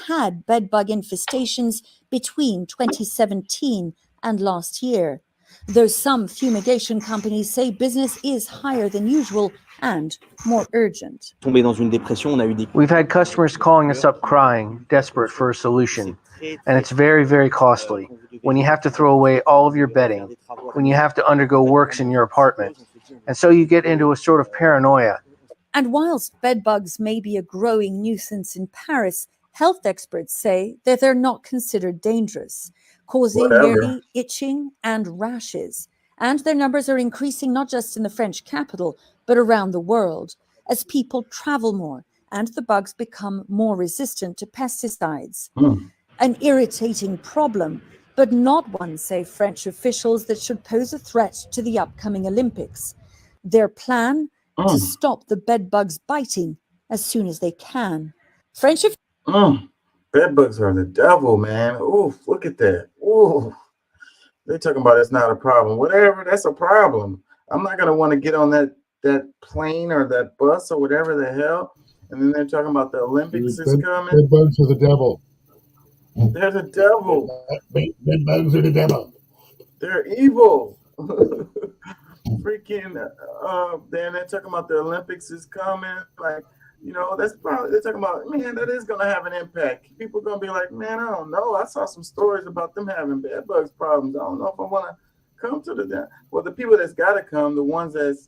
bedbug infestations between 2017 and last year. Though some fumigation companies say business is higher than usual and more urgent. We've had customers calling us up crying, desperate for a solution. And it's very, very costly. When you have to throw away all of your bedding, when you have to undergo works in your apartment. And so you get into a sort of paranoia. And whilst bedbugs may be a growing nuisance in Paris, health experts say that they're not considered dangerous, causing merely itching and rashes. And their numbers are increasing not just in the French capital, but around the world, as people travel more and the bugs become more resistant to pesticides. An irritating problem, but not one, say French officials, that should pose a threat to the upcoming Olympics. Their plan? To stop the bedbugs biting as soon as they can. French Bedbugs are the devil, man. Oof, look at that. Ooh. They're talking about it's not a problem. Whatever, that's a problem. I'm not gonna want to get on that plane or that bus or whatever the hell. And then they're talking about the Olympics is coming. Bedbugs are the devil. They're the devil. Bedbugs are the devil. They're evil. Freaking then they're talking about the Olympics is coming. Like, you know, that's probably they're talking about, man, that is gonna have an impact. People are gonna be like, man, I don't know. I saw some stories about them having bed bugs problems. I don't know if I wanna come to the people that's gotta come, the ones that's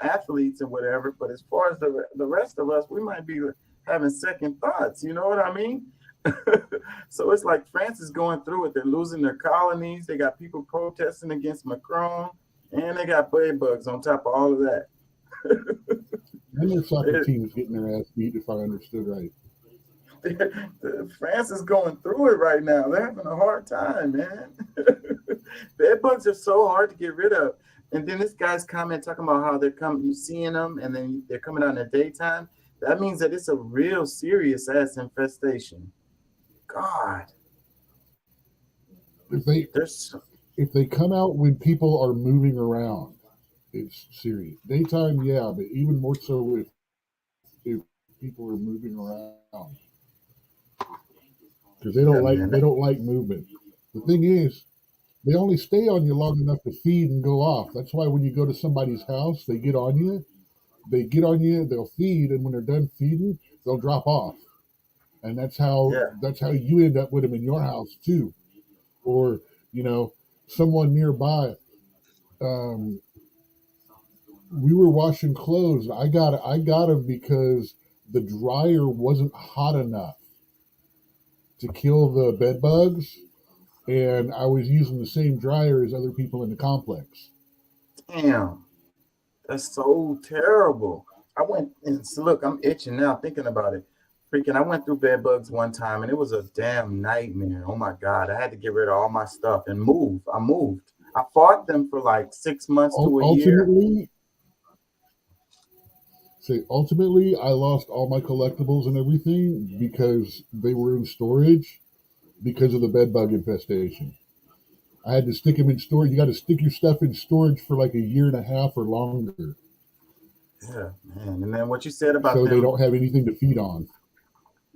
athletes and whatever, but as far as the rest of us, we might be having second thoughts, you know what I mean? So it's like France is going through it. They're losing their colonies, they got people protesting against Macron. And they got bed bugs on top of all of that. And their soccer team is getting their ass beat, if I understood right. France is going through it right now. They're having a hard time, man. Bed bugs are so hard to get rid of. And then this guy's comment talking about how they're coming, you seeing them, and then they're coming out in the daytime. That means that it's a real serious ass infestation. God. If they come out when people are moving around, it's serious. Daytime, yeah, but even more so if people are moving around, because they don't like movement. The thing is, they only stay on you long enough to feed and go off. That's why when you go to somebody's house, they get on you. They'll feed, and when they're done feeding, they'll drop off. And that's how you end up with them in your house too, or someone nearby. We were washing clothes. I got them because the dryer wasn't hot enough to kill the bed bugs, and I was using the same dryer as other people in the complex. Damn, that's so terrible. I went and look, I'm itching now thinking about it. Freaking, I went through bed bugs one time and it was a damn nightmare. Oh my God, I had to get rid of all my stuff and move. I moved. I fought them for like 6 months to a year. Ultimately, I lost all my collectibles and everything because they were in storage because of the bed bug infestation. I had to stick them in storage. You got to stick your stuff in storage for like a year and a half or longer. Yeah, man. And then what you said about so them, they don't have anything to feed on.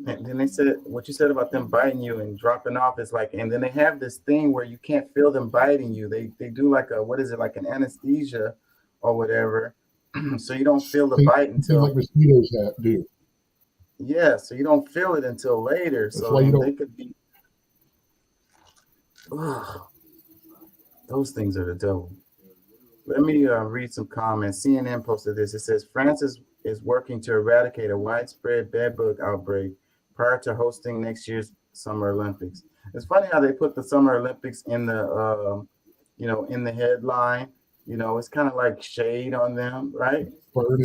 And then they said what you said about them biting you and dropping off is like, and then they have this thing where you can't feel them biting you. They do like a, what is it, like an anesthesia or whatever. So you don't feel the bite until like mosquitoes do. Yeah, so you don't feel it until later. That's so why you don't. They could be. Ugh, those things are the devil. Let me read some comments. CNN posted this. It says France is working to eradicate a widespread bedbug outbreak prior to hosting next year's Summer Olympics. It's funny how they put the Summer Olympics in the in the headline. It's kind of like shade on them, right? Burn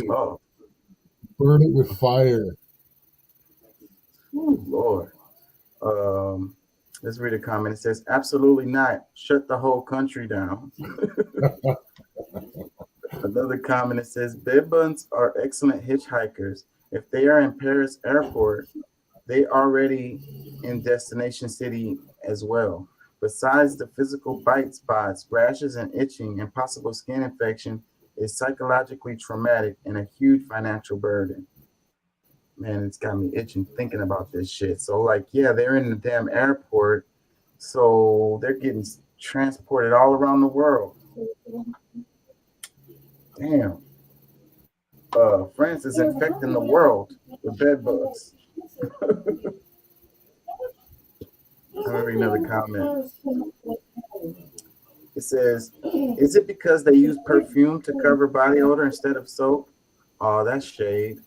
it with fire. Oh, Lord. Let's read a comment. It says, absolutely not. Shut the whole country down. Another comment that says bed bugs are excellent hitchhikers. If they are in Paris airport, they already in destination city as well. Besides the physical bite spots, rashes and itching and possible skin infection is psychologically traumatic and a huge financial burden. Man, it's got me itching thinking about this shit. So like, yeah, they're in the damn airport, so they're getting transported all around the world. Damn. France is infecting the world with bed bugs. Let me read another comment. It says, is it because they use perfume to cover body odor instead of soap? Oh, that's shade.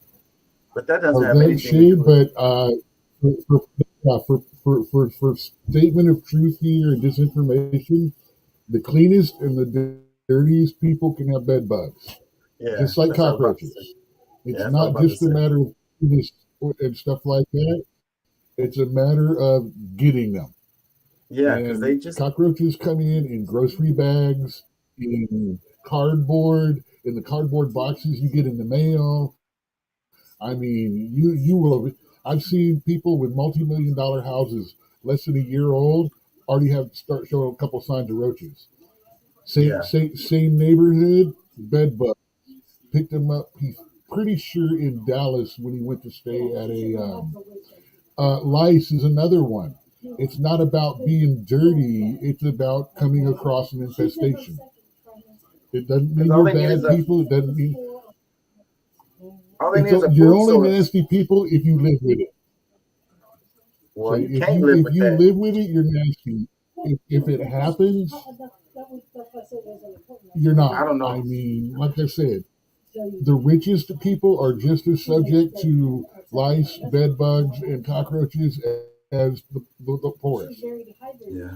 But that doesn't have That's anything to shade, do with but for statement of truth here and disinformation, the cleanest and the dirtiest people can have bed bugs, yeah, just like that's what I was about to cockroaches. say. It's Yeah, that's what I was not about to just a say. matter of cleanness and stuff like that. It's a matter of getting them. Yeah, because And they just cockroaches come in grocery bags, in cardboard, in the cardboard boxes you get in the mail. I mean, you will have. I've seen people with multi-million-dollar houses, less than a year old, already have start showing a couple signs of roaches. yeah. Same neighborhood, bed bug. Picked him up. He's pretty sure in Dallas when he went to stay at a. Lice is another one. It's not about being dirty. It's about coming across an infestation. It doesn't Because mean you're bad people. It doesn't mean all they need is a you're food only source. nasty people if you live with it. So Well, you can't live if with you that. live with it, you're nasty. If it happens, you're I not. don't know. I mean, like I said, the richest people are just as subject to lice, bed bugs, and cockroaches as the poorest. Yeah.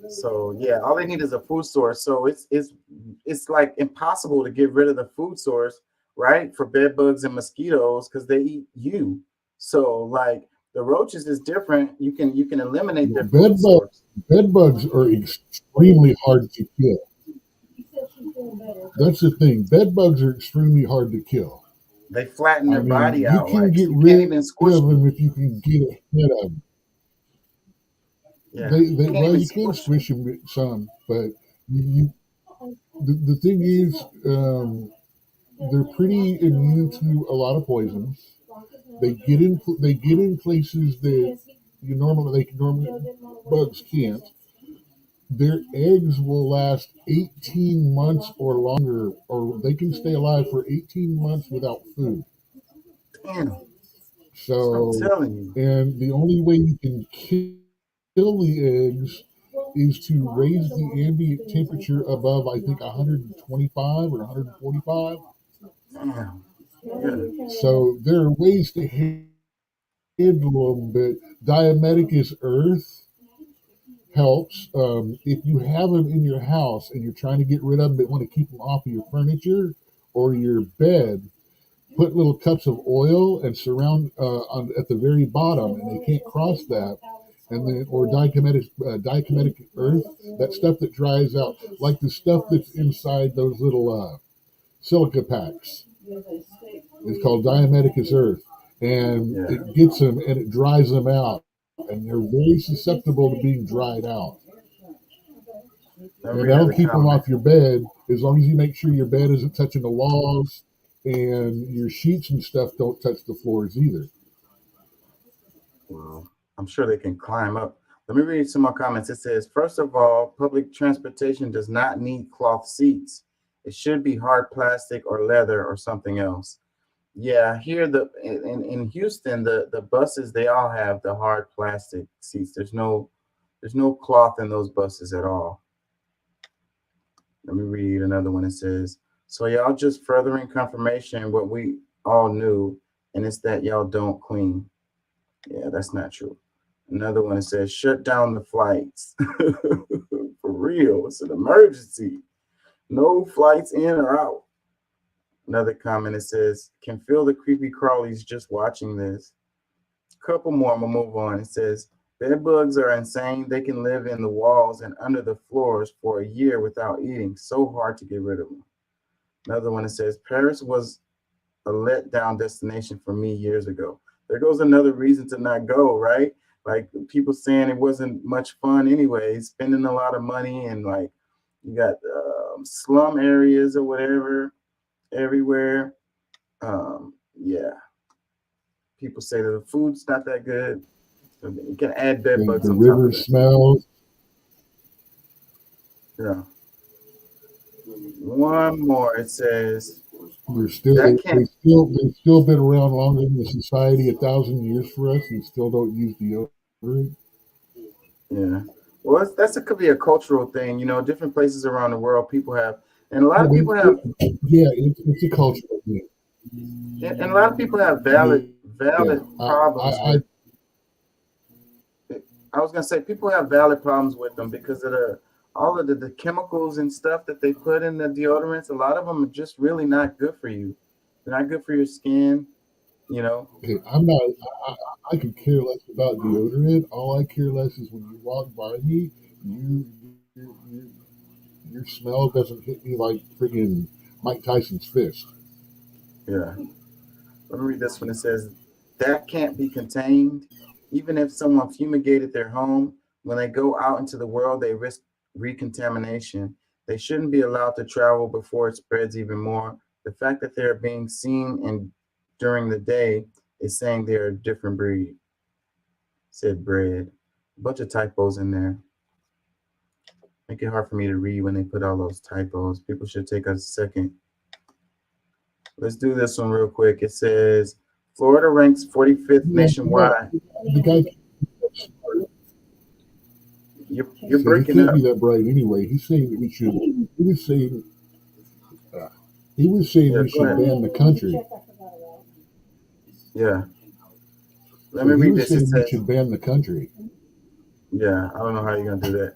So yeah, all they need is a food source. So it's like impossible to get rid of the food source, right? For bed bugs and mosquitoes because they eat you. So like the roaches is different. You can eliminate their food Bed bugs, source. bed bugs are extremely hard to kill. That's the thing. Bed bugs are extremely hard to kill. They flatten I their mean, body you out. can Like get you can't rid even squish of them. them if you can get ahead of them. Yeah, you can't Well, even you can squish them. squish them with some, but the thing is, they're pretty immune to a lot of poisons. They get in places that normally bugs can't. Their eggs will last 18 months or longer, or they can stay alive for 18 months without food. Damn, that's what I'm So, telling you. and the only way you can kill the eggs is to raise the ambient temperature above, I think, 125 or 145. Damn. Yeah. So there are ways to handle them, but Diameticus earth helps. If you have them in your house and you're trying to get rid of them but want to keep them off of your furniture or your bed, put little cups of oil and surround at the very bottom, and they can't cross that. And then, or dichromatic earth, that stuff that dries out, like the stuff that's inside those little silica packs. It's called Diameticus earth, and Yeah. it gets them and it dries them out, and they're very susceptible to being dried out. Let And me read that'll another keep them comment. off your bed as long as you make sure your bed isn't touching the walls and your sheets and stuff don't touch the floors either. Well, I'm sure they can climb up. Let me read some more comments. It says, first of all, public transportation does not need cloth seats. It should be hard plastic or leather or something else. Yeah, here in Houston, the buses, they all have the hard plastic seats. There's no cloth in those buses at all. Let me read another one. It says, so y'all just furthering confirmation what we all knew, and it's that y'all don't clean. Yeah, that's not true. Another one, it says, shut down the flights. For real, it's an emergency. No flights in or out. Another comment, it says, can feel the creepy crawlies just watching this. Couple more, I'm gonna move on. It says, bed bugs are insane. They can live in the walls and under the floors for a year without eating. So hard to get rid of them. Another one that says Paris was a letdown destination for me years ago. There goes another reason to not go, right? Like people saying it wasn't much fun anyway, spending a lot of money, and like you got slum areas or whatever everywhere. Yeah, people say that the food's not that good. You can add bed bugs The on top of river that. smells. Yeah. One more. It says They're still that can't. they've still been around longer than the society 1,000 years for us, and still don't use deodorant. Yeah. Well, could be a cultural thing. Different places around the world, people have, and a lot Yeah, of people have, it's a cultural thing. and a lot of people have valid problems with. I was gonna say people have valid problems with them because of all of the chemicals and stuff that they put in the deodorants. A lot of them are just really not good for you. They're not good for your skin. Okay, I'm not. I could care less about deodorant. All I care less is when you walk by me, your smell doesn't hit me like friggin' Mike Tyson's fist. Yeah. Let me read this one. It says that can't be contained. Even if someone fumigated their home, when they go out into the world, they risk recontamination. They shouldn't be allowed to travel before it spreads even more. The fact that they're being seen and during the day is saying they're a different breed. Said bread. A bunch of typos in there. Make it hard for me to read when they put all those typos. People should take a second. Let's do this one real quick. It says Florida ranks 45th nationwide. The guy, You're breaking he can't up. be that bright anyway. He's saying that we should. He was saying we should ban the country. Yeah. Let me read this. It says we should ban the country. Yeah, I don't know how you're gonna do that.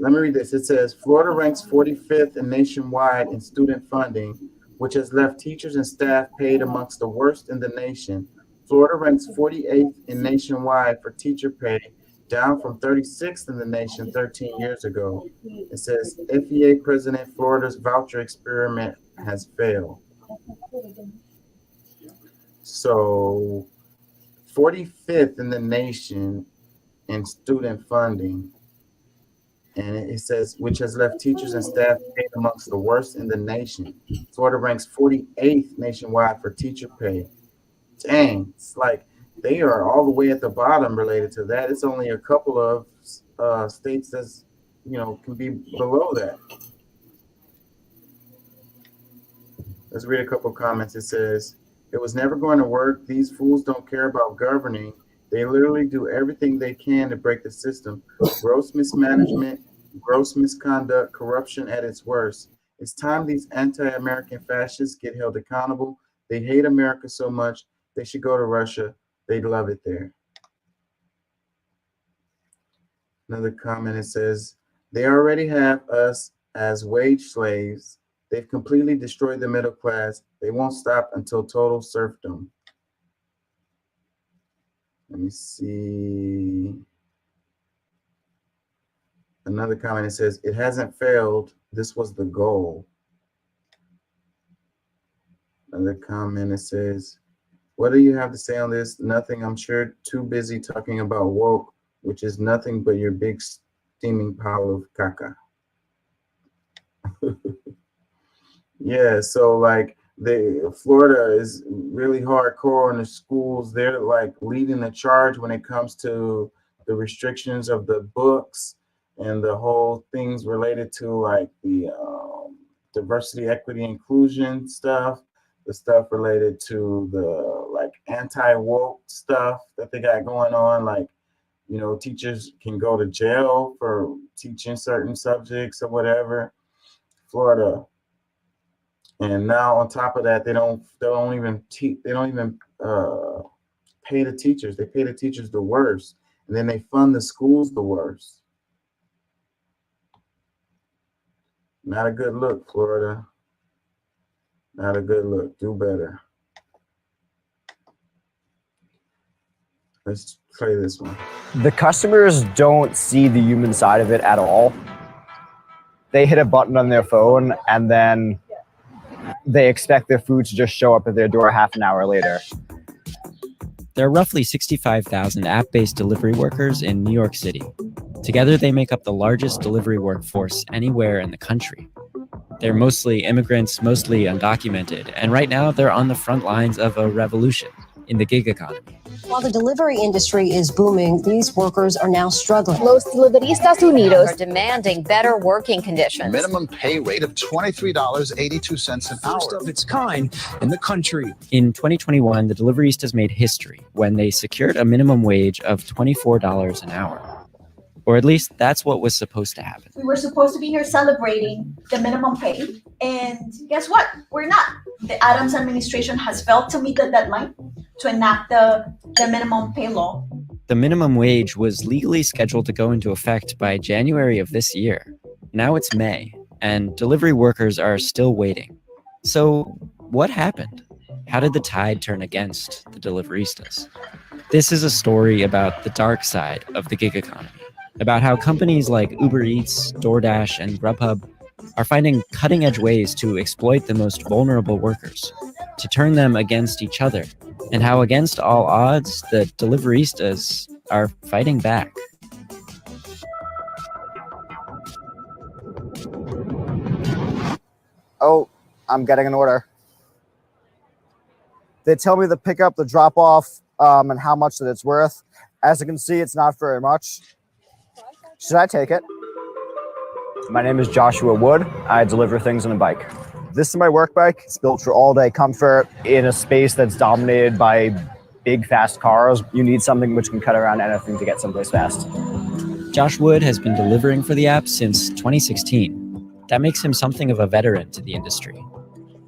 Let me read this. It says Florida ranks 45th nationwide in student funding, which has left teachers and staff paid amongst the worst in the nation. Florida ranks 48th in nationwide for teacher pay, down from 36th in the nation 13 years ago. It says FEA President Florida's voucher experiment has failed. So 45th in the nation in student funding. And it says, which has left teachers and staff paid amongst the worst in the nation. Florida ranks 48th nationwide for teacher pay. Dang, it's like they are all the way at the bottom related to that. It's only a couple of states that's, can be below that. Let's read a couple of comments. It says, it was never going to work. These fools don't care about governing. They literally do everything they can to break the system. Gross mismanagement, gross misconduct, corruption at its worst. It's time these anti-American fascists get held accountable. They hate America so much, they should go to Russia. They'd love it there. Another comment, it says, they already have us as wage slaves. They've completely destroyed the middle class. They won't stop until total serfdom. Let me see. Another comment, it says, it hasn't failed. This was the goal. Another comment, it says, what do you have to say on this? Nothing, I'm sure. Too busy talking about woke, which is nothing but your big steaming pile of caca. Yeah, so like Florida is really hardcore in the schools. They're like leading the charge when it comes to the restrictions of the books and the whole things related to like the diversity, equity, inclusion stuff, the stuff related to the like anti-woke stuff that they got going on. Like, teachers can go to jail for teaching certain subjects or whatever. Florida. And now on top of that, they don't even pay the teachers. They pay the teachers the worst, and then they fund the schools the worst. Not a good look, Florida. Not a good look. Do better. Let's play this one. The customers don't see the human side of it at all. They hit a button on their phone and then they expect their food to just show up at their door half an hour later. There are roughly 65,000 app-based delivery workers in New York City. Together, they make up the largest delivery workforce anywhere in the country. They're mostly immigrants, mostly undocumented, and right now they're on the front lines of a revolution in the gig economy. While the delivery industry is booming, these workers are now struggling. Los Deliveristas Unidos are demanding better working conditions. Minimum pay rate of $23.82 an hour. First of its kind in the country. In 2021, the Deliveristas made history when they secured a minimum wage of $24 an hour. Or at least that's what was supposed to happen. We were supposed to be here celebrating the minimum pay, and guess what? We're not. The Adams administration has failed to meet the deadline to enact the minimum pay law. The minimum wage was legally scheduled to go into effect by January of this year. Now it's May, and delivery workers are still waiting. So what happened? How did the tide turn against the deliveristas? This is a story about the dark side of the gig economy, about how companies like Uber Eats, DoorDash, and Grubhub are finding cutting-edge ways to exploit the most vulnerable workers, to turn them against each other, and how against all odds, the deliveristas are fighting back. Oh, I'm getting an order. They tell me the pickup, the drop off, and how much that it's worth. As you can see, it's not very much. Should I take it? My name is Joshua Wood. I deliver things on a bike. This is my work bike. It's built for all-day comfort in a space that's dominated by big, fast cars. You need something which can cut around anything to get someplace fast. Josh Wood has been delivering for the app since 2016. That makes him something of a veteran to the industry.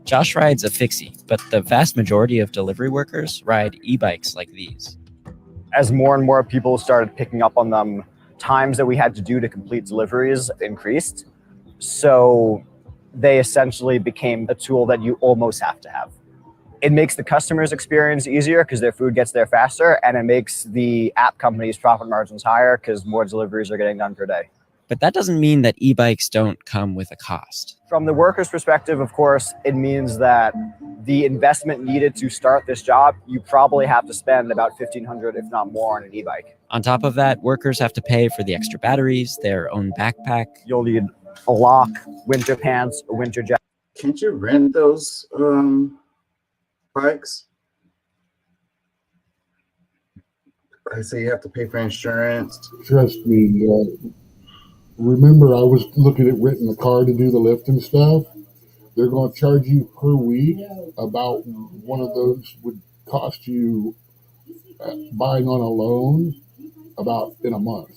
Josh rides a fixie, but the vast majority of delivery workers ride e-bikes like these. As more and more people started picking up on them, times that we had to do to complete deliveries increased. So they essentially became a tool that you almost have to have. It makes the customer's experience easier because their food gets there faster, and it makes the app companies' profit margins higher because more deliveries are getting done per day. But that doesn't mean that e-bikes don't come with a cost. From the worker's perspective, of course, it means that the investment needed to start this job, you probably have to spend about $1,500, if not more, on an e-bike. On top of that, workers have to pay for the extra batteries, their own backpack. You'll need a lock, winter pants, a winter jacket. Can't you rent those bikes? I say you have to pay for insurance. Trust me. Remember, I was looking at renting a car to do the lift and stuff. They're going to charge you per week. About one of those would cost you, buying on a loan, about in a month.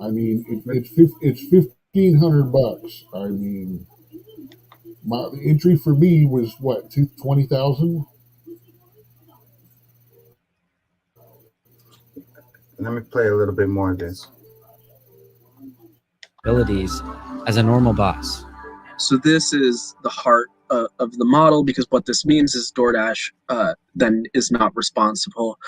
I mean, it's $1,500. I mean, my entry for me was what, $20,000. Let me play a little bit more of this. Abilities as a normal boss. So this is the heart of the model, because what this means is DoorDash then is not responsible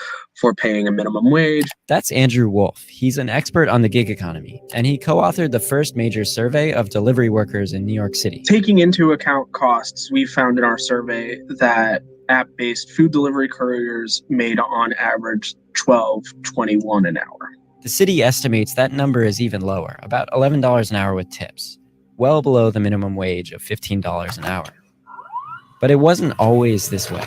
for paying a minimum wage. That's Andrew Wolf. He's an expert on the gig economy, and he co-authored the first major survey of delivery workers in New York City. Taking into account costs, we found in our survey that app-based food delivery couriers made on average $12.21 an hour. The city estimates that number is even lower, about $11 an hour with tips, well below the minimum wage of $15 an hour. But it wasn't always this way.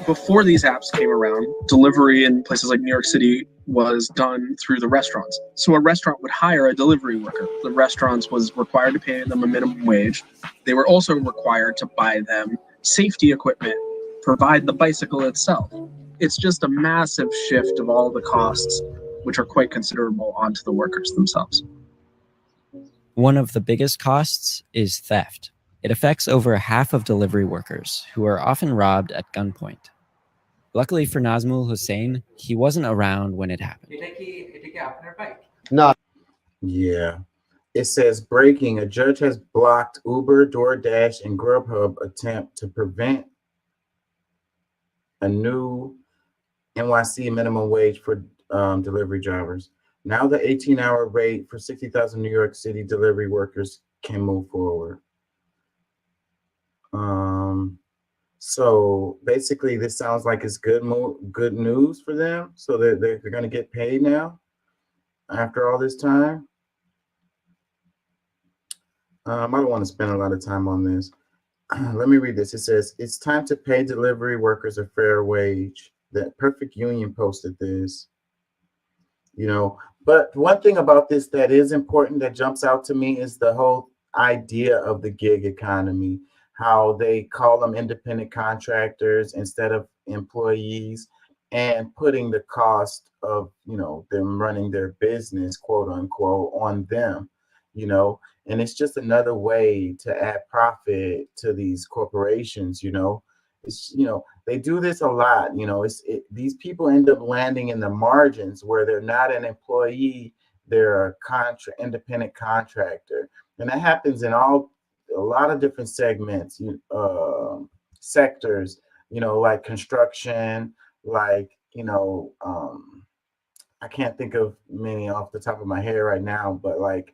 Before these apps came around, delivery in places like New York City was done through the restaurants. So a restaurant would hire a delivery worker. The restaurants was required to pay them a minimum wage. They were also required to buy them safety equipment, provide the bicycle itself. It's just a massive shift of all the costs, which are quite considerable, onto the workers themselves. One of the biggest costs is theft. It affects over half of delivery workers, who are often robbed at gunpoint. Luckily for Nazmul Hussain, he wasn't around when it happened. No. Yeah. It says breaking. A judge has blocked Uber, DoorDash, and Grubhub attempt to prevent a new NYC minimum wage for delivery drivers. Now the 18-hour rate for 60,000 New York City delivery workers can move forward. So basically, this sounds like it's good news for them. So they're going to get paid now after all this time. I don't want to spend a lot of time on this. Let me read this. It says, it's time to pay delivery workers a fair wage. That Perfect Union posted this. But one thing about this that is important that jumps out to me is the whole idea of the gig economy, how they call them independent contractors instead of employees, and putting the cost of them running their business, quote unquote, on them. you know and it's just another way to add profit to these corporations. They do this a lot. These people end up landing in the margins where they're not an employee, they're a independent contractor. And that happens in a lot of different segments, sectors, like construction, like, I can't think of many off the top of my head right now, but like,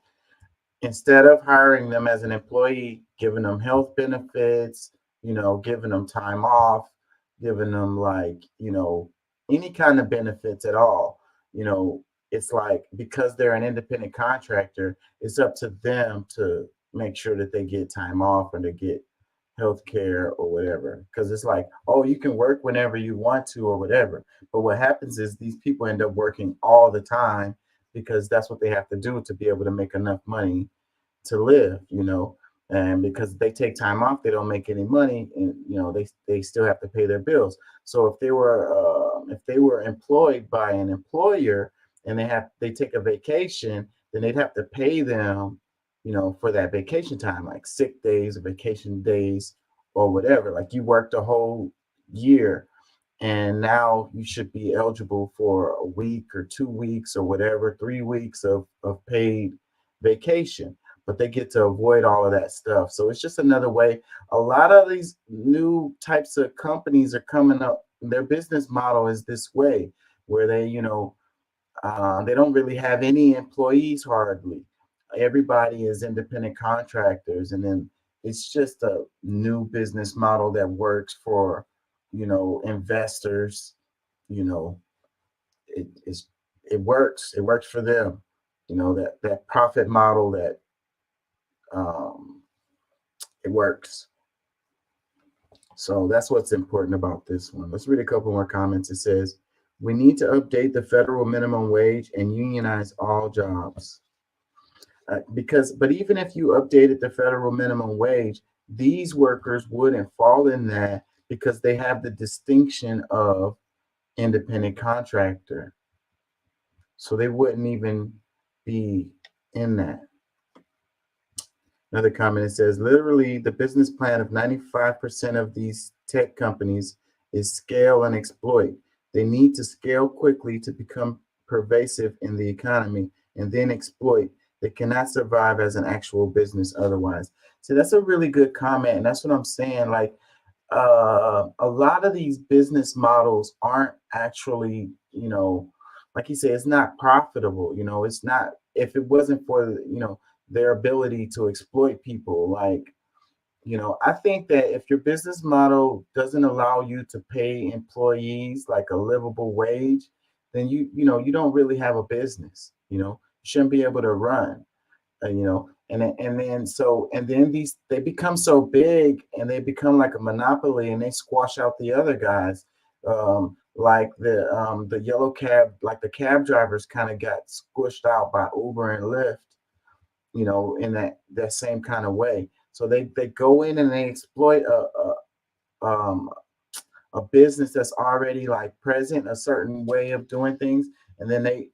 instead of hiring them as an employee, giving them health benefits, giving them time off, giving them like, any kind of benefits at all, it's like, because they're an independent contractor, it's up to them to make sure that they get time off and they get health care or whatever. Because it's like, oh, you can work whenever you want to or whatever. But what happens is these people end up working all the time because that's what they have to do to be able to make enough money to live. And because they take time off, they don't make any money, and they still have to pay their bills. So if they were employed by an employer and they take a vacation, then they'd have to pay them, for that vacation time, like sick days or vacation days or whatever. Like, you worked a whole year and now you should be eligible for a week or 2 weeks or whatever, 3 weeks of paid vacation, but they get to avoid all of that stuff. So it's just another way. A lot of these new types of companies are coming up. Their business model is this way, where they don't really have any employees hardly. Everybody is independent contractors, and then it's just a new business model that works for, investors. You know, it works. It works for them. That profit model that it works. So that's what's important about this one. Let's read a couple more comments. It says, we need to update the federal minimum wage and unionize all jobs. But even if you updated the federal minimum wage, these workers wouldn't fall in that because they have the distinction of independent contractor. So they wouldn't even be in that. Another comment, it says, literally, the business plan of 95% of these tech companies is scale and exploit. They need to scale quickly to become pervasive in the economy and then exploit. They cannot survive as an actual business otherwise. So that's a really good comment. And that's what I'm saying. Like, a lot of these business models aren't actually, like you say, it's not profitable. It's not, if it wasn't for, their ability to exploit people. Like, I think that if your business model doesn't allow you to pay employees like a livable wage, then you don't really have a business. You shouldn't be able to run. And then they become so big and they become like a monopoly and they squash out the other guys. Like the yellow cab, like the cab drivers kind of got squished out by Uber and Lyft, in that same kind of way. So they go in and they exploit a business that's already like present, a certain way of doing things, and then they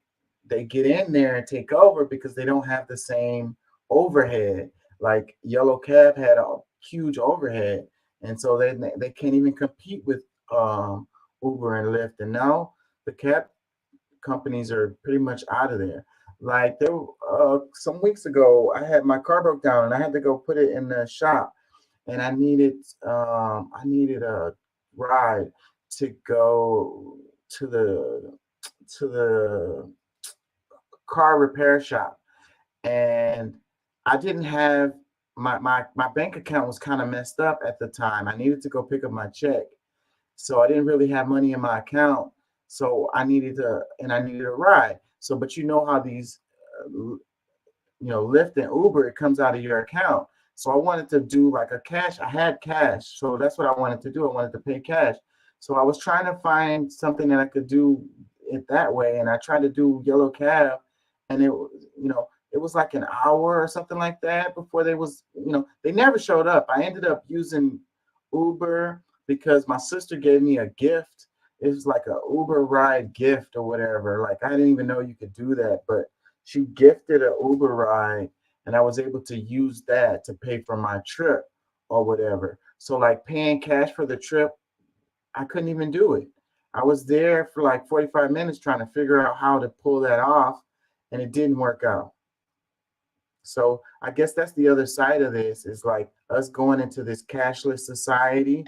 get in there and take over because they don't have the same overhead. Like Yellow Cab had a huge overhead, and so they can't even compete with Uber and Lyft. And now the cab companies are pretty much out of there. Like some weeks ago, I had my car broke down and I had to go put it in the shop, and I needed a ride to go to the car repair shop, and I didn't have my bank account was kind of messed up at the time. I needed to go pick up my check. So I didn't really have money in my account. So I needed a ride. So, but you know how these, Lyft and Uber, it comes out of your account. So I wanted to do like a cash. I had cash. So that's what I wanted to do. I wanted to pay cash. So I was trying to find something that I could do it that way. And I tried to do yellow cab, and it was like an hour or something like that before they never showed up. I ended up using Uber because my sister gave me a gift. It was like a Uber ride gift or whatever. Like I didn't even know you could do that, but she gifted an Uber ride, and I was able to use that to pay for my trip or whatever. So like paying cash for the trip, I couldn't even do it. I was there for like 45 minutes trying to figure out how to pull that off, and it didn't work out. So I guess that's the other side of this, is like us going into this cashless society.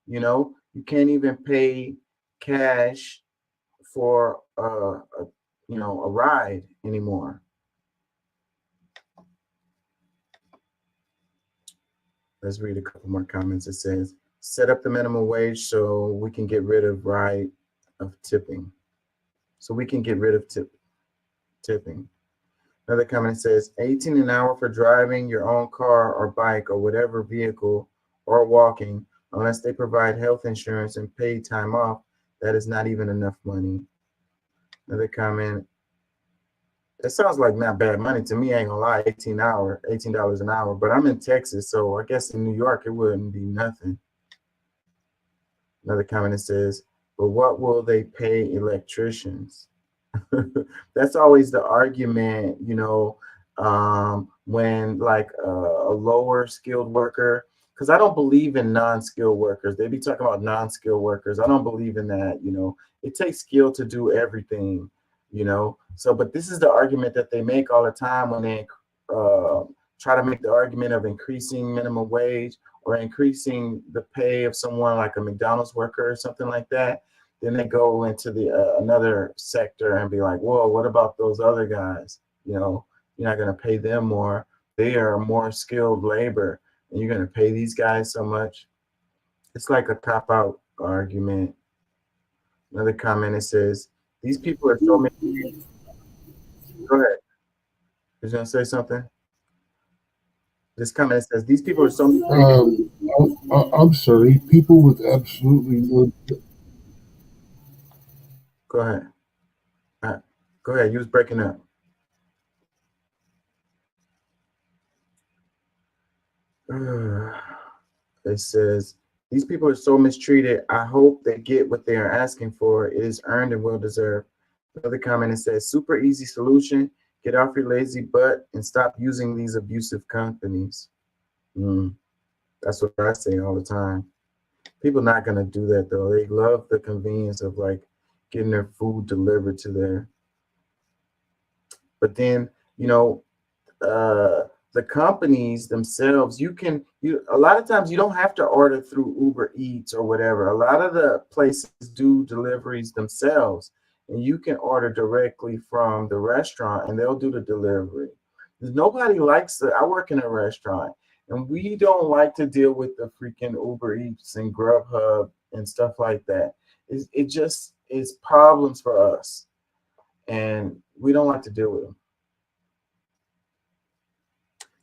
You can't even pay cash for a ride anymore. Let's read a couple more comments. It says, set up the minimum wage so we can get rid of tipping. So we can get rid of tipping. Another comment says, 18 an hour for driving your own car or bike or whatever vehicle, or walking, unless they provide health insurance and paid time off. That is not even enough money. Another comment, it sounds like not bad money to me. I ain't gonna lie, $18 an hour. But I'm in Texas, so I guess in New York it wouldn't be nothing. Another comment that says, but what will they pay electricians? That's always the argument, when like a lower skilled worker, because I don't believe in non-skilled workers. They be talking about non-skilled workers. I don't believe in that. It takes skill to do everything. So, but this is the argument that they make all the time when they try to make the argument of increasing minimum wage or increasing the pay of someone like a McDonald's worker or something like that. Then they go into the another sector and be like, whoa, what about those other guys? You're not going to pay them more. They are more skilled labor, and you're going to pay these guys so much. It's like a cop-out argument. Another comment, it says, these people are so many. Go ahead. You're going to say something? This comment says, these people are so many. I'm sorry. People with absolutely no. Go ahead. Go ahead. You was breaking up. It says, these people are so mistreated. I hope they get what they are asking for. It is earned and well deserved. Another comment, it says, super easy solution. Get off your lazy butt and stop using these abusive companies. That's what I say all the time. People not going to do that, though. They love the convenience of like getting their food delivered to their. But then, the companies themselves, a lot of times you don't have to order through Uber Eats or whatever. A lot of the places do deliveries themselves, and you can order directly from the restaurant and they'll do the delivery. Nobody likes I work in a restaurant, and we don't like to deal with the freaking Uber Eats and Grubhub and stuff like that. It just is problems for us, and we don't like to deal with them.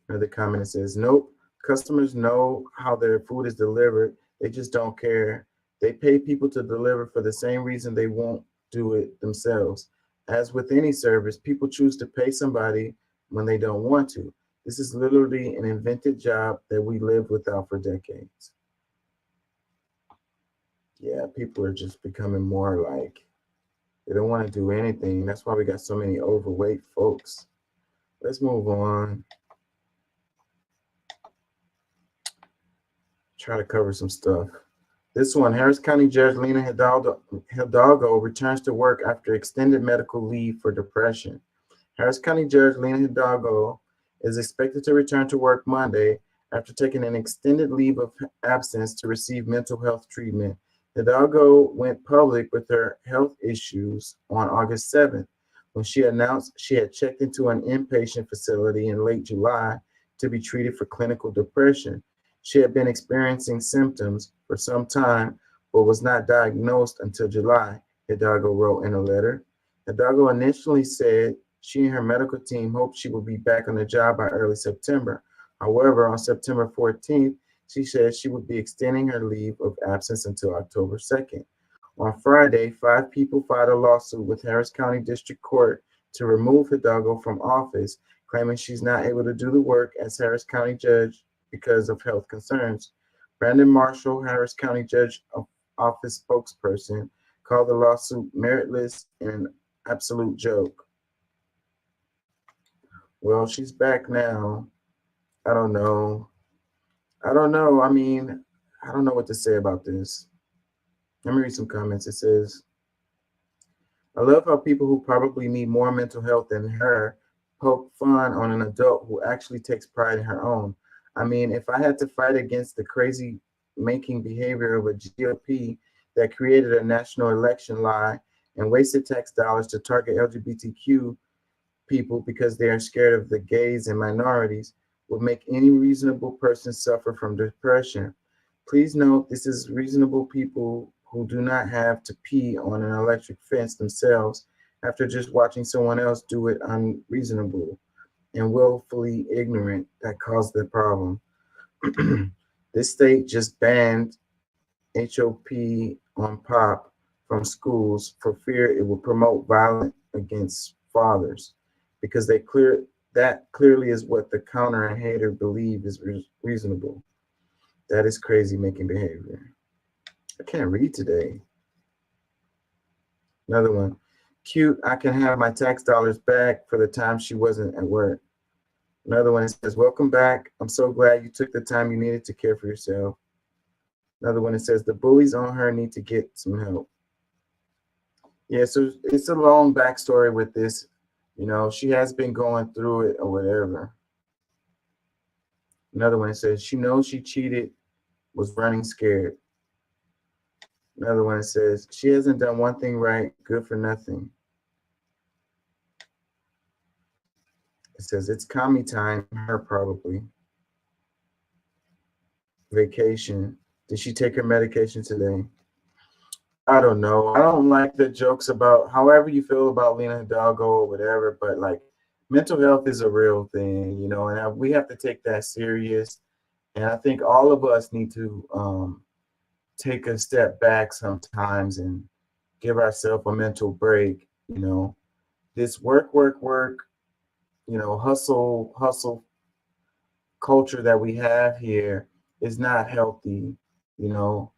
Another comment says, nope, customers know how their food is delivered. They just don't care. They pay people to deliver for the same reason they won't do it themselves. As with any service, people choose to pay somebody when they don't want to. This is literally an invented job that we lived without for decades. Yeah, people are just becoming more like, they don't want to do anything. That's why we got so many overweight folks. Let's move on. Try to cover some stuff. This one, Harris County Judge Lena Hidalgo returns to work after extended medical leave for depression. Harris County Judge Lena Hidalgo is expected to return to work Monday after taking an extended leave of absence to receive mental health treatment. Hidalgo went public with her health issues on August 7th when she announced she had checked into an inpatient facility in late July to be treated for clinical depression. She had been experiencing symptoms for some time, but was not diagnosed until July, Hidalgo wrote in a letter. Hidalgo initially said she and her medical team hoped she would be back on the job by early September. However, on September 14th, she said she would be extending her leave of absence until October 2nd. On Friday, 5 people filed a lawsuit with Harris County District Court to remove Hidalgo from office, claiming she's not able to do the work as Harris County judge because of health concerns. Brandon Marshall, Harris County Judge Office spokesperson, called the lawsuit meritless and an absolute joke. Well, she's back now. I don't know. I mean, I don't know what to say about this. Let me read some comments. It says, I love how people who probably need more mental health than her poke fun on an adult who actually takes pride in her own. I mean, if I had to fight against the crazy making behavior of a GOP that created a national election lie and wasted tax dollars to target LGBTQ people because they are scared of the gays and minorities, would make any reasonable person suffer from depression. Please note, this is reasonable people who do not have to pee on an electric fence themselves after just watching someone else do it unreasonable and willfully ignorant that caused the problem. This state just banned HOP on pop from schools for fear it will promote violence against fathers, because that clearly is what the counter and hater believe is reasonable. That is crazy making behavior. I can't read today. Another one. Cute, I can have my tax dollars back for the time she wasn't at work. Another one says, welcome back. I'm so glad you took the time you needed to care for yourself. Another one that says, the bullies on her need to get some help. Yeah, so it's a long backstory with this. You know, she has been going through it or whatever. Another one that says, she knows she cheated, was running scared. Another one that says, she hasn't done one thing right, good for nothing. It says, it's commie time, her probably. Vacation. Did she take her medication today? I don't know. I don't like the jokes about however you feel about Lena Hidalgo or whatever, but like mental health is a real thing, you know, and we have to take that serious. And I think all of us need to take a step back sometimes and give ourselves a mental break. You know, this work, you know, hustle culture that we have here is not healthy. You know,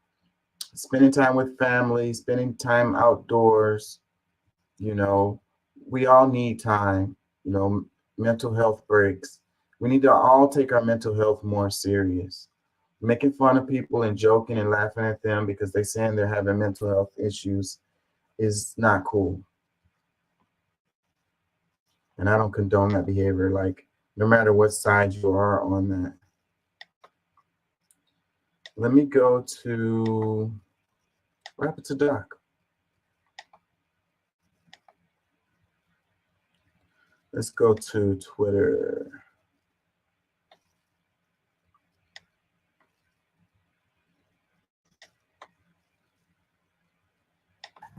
spending time with family, spending time outdoors, you know, we all need time, you know, mental health breaks. We need to all take our mental health more serious. Making fun of people and joking and laughing at them because they're saying they're having mental health issues is not cool. And I don't condone that behavior, like no matter what side you are on that. Let me go to, what happened to Doc? Let's go to Twitter.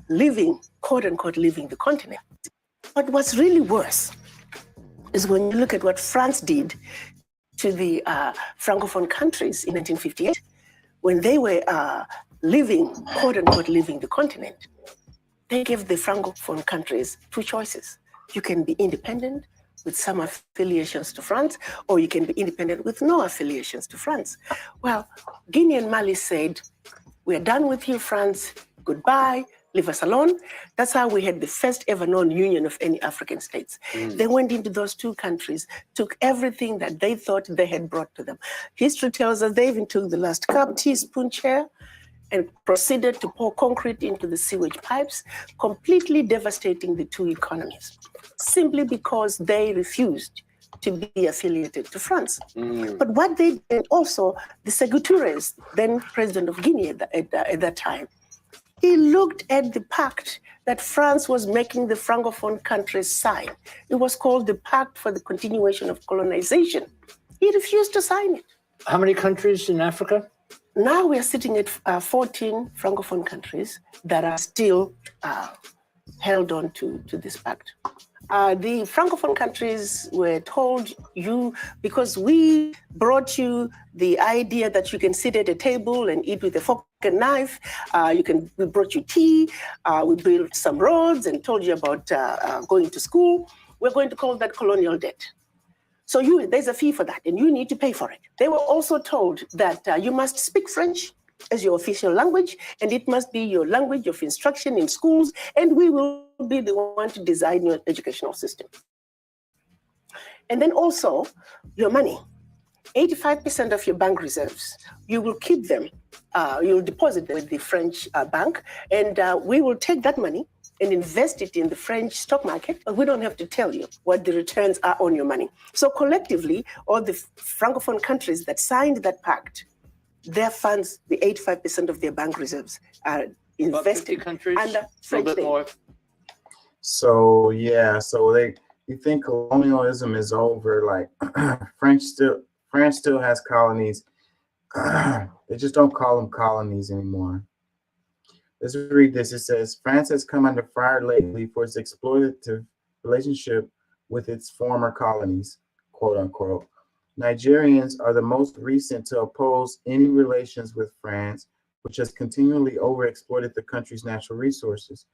Living, quote unquote, leaving the continent. But what's really worse is when you look at what France did to the Francophone countries in 1958, when they were leaving, quote unquote, leaving the continent, they gave the Francophone countries 2 choices. You can be independent with some affiliations to France, or you can be independent with no affiliations to France. Well, Guinea and Mali said, we're done with you, France, goodbye, leave us alone. That's how we had the first ever known union of any African states. They went into those 2 countries, took everything that they thought they had brought to them. History tells us they even took the last cup, teaspoon, chair, and proceeded to pour concrete into the sewage pipes, completely devastating the 2 economies, simply because they refused to be affiliated to France. But what they did also, the Sékou Touré, then president of Guinea at that time, he looked at the pact that France was making the Francophone countries sign. It was called the Pact for the Continuation of Colonization. He refused to sign it. How many countries in Africa? Now we are sitting at 14 Francophone countries that are still held on to this pact. The Francophone countries were told because we brought you the idea that you can sit at a table and eat with a fork and knife. We brought you tea. We built some roads and told you about going to school. We're going to call that colonial debt. So there's a fee for that, and you need to pay for it. They were also told that you must speak French as your official language, and it must be your language of instruction in schools, and we will be the one to design your educational system. And then also your money. 85% of your bank reserves, you will keep them, you'll deposit them with the French bank, and we will take that money and invest it in the French stock market, but we don't have to tell you what the returns are on your money. So collectively, all the Francophone countries that signed that pact, their funds, the 85% of their bank reserves are invested countries, under French name. So yeah, you think colonialism is over? Like France still has colonies. They just don't call them colonies anymore. Let's read this. It says, France has come under fire lately for its exploitative relationship with its former colonies, quote unquote. Nigerians are the most recent to oppose any relations with France, which has continually overexploited the country's natural resources.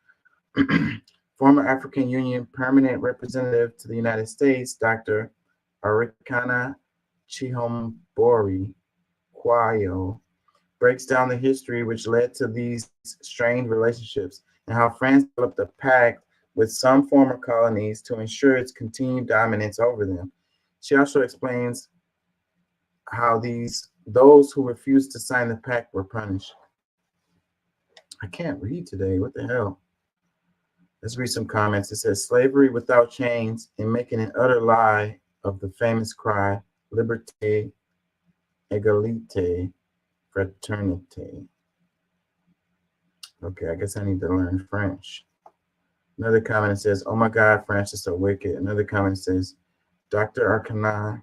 Former African Union Permanent Representative to the United States, Dr. Arikana Chihombori Kwayo, breaks down the history which led to these strained relationships and how France developed a pact with some former colonies to ensure its continued dominance over them. She also explains how those who refused to sign the pact were punished. I can't read today. What the hell? Let's read some comments. It says, slavery without chains and making an utter lie of the famous cry, liberté, égalité, fraternité. Okay, I guess I need to learn French. Another comment says, oh my God, France is so wicked. Another comment says, Dr. Arcana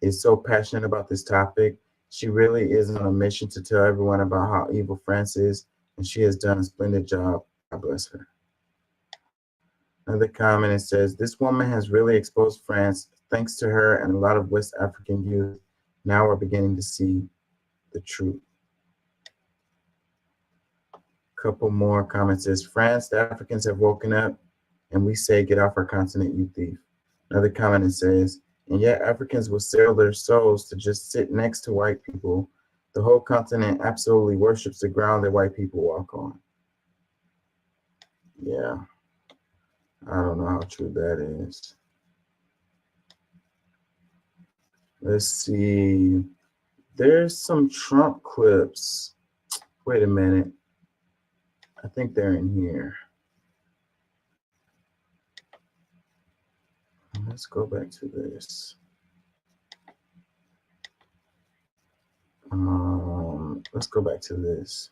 is so passionate about this topic. She really is on a mission to tell everyone about how evil France is, and she has done a splendid job. God bless her. Another comment, it says, this woman has really exposed France. Thanks to her and a lot of West African youth, now we're beginning to see the truth. Couple more comments says, France, the Africans have woken up and we say, get off our continent, you thief. Another comment says, and yet Africans will sell their souls to just sit next to white people. The whole continent absolutely worships the ground that white people walk on. Yeah, I don't know how true that is. Let's see. There's some Trump clips. Wait a minute. I think they're in here. Let's go back to this. Let's go back to this.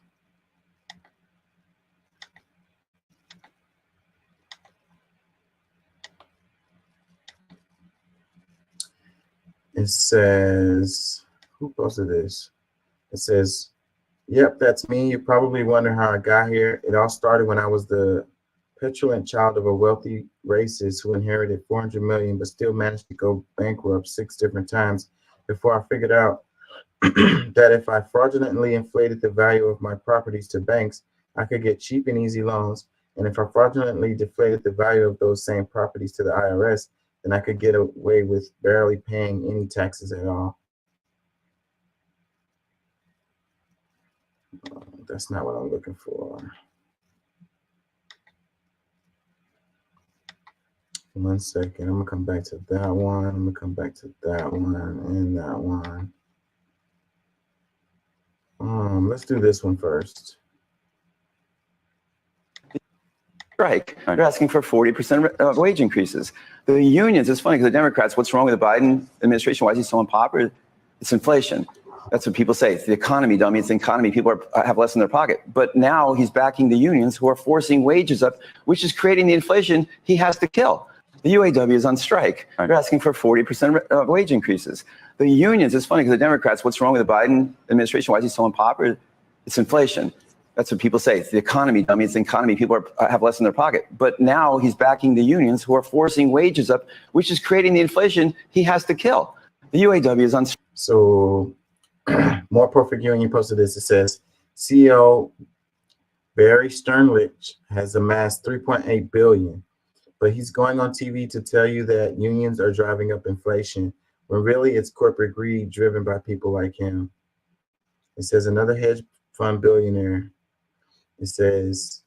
It says, who posted this? It says, yep, that's me. You probably wonder how I got here. It all started when I was the petulant child of a wealthy racist who inherited 400 million, but still managed to go bankrupt 6 different times before I figured out that if I fraudulently inflated the value of my properties to banks, I could get cheap and easy loans. And if I fraudulently deflated the value of those same properties to the IRS, then I could get away with barely paying any taxes at all. That's not what I'm looking for. 1 second. I'm gonna come back to that one. I'm gonna come back to that one and that one. Let's do this one first. Strike. They're asking for 40% wage increases. The unions, it's funny because the Democrats, what's wrong with the Biden administration? Why is he so unpopular? It's inflation. That's what people say. It's the economy, dummy. It's the economy. People have less in their pocket. But now he's backing the unions who are forcing wages up, which is creating the inflation he has to kill. The UAW is on strike. They're asking for 40% wage increases. The unions, it's funny because the Democrats, what's wrong with the Biden administration? Why is he so unpopular? It's inflation. That's what people say. It's the economy, dummy. It's the economy. People have less in their pocket. But now he's backing the unions who are forcing wages up, which is creating the inflation he has to kill. The UAW is on. So More Perfect Union posted this. It says, CEO Barry Sternlich has amassed $3.8 billion, but he's going on TV to tell you that unions are driving up inflation, when really it's corporate greed driven by people like him. It says another hedge fund billionaire. It says,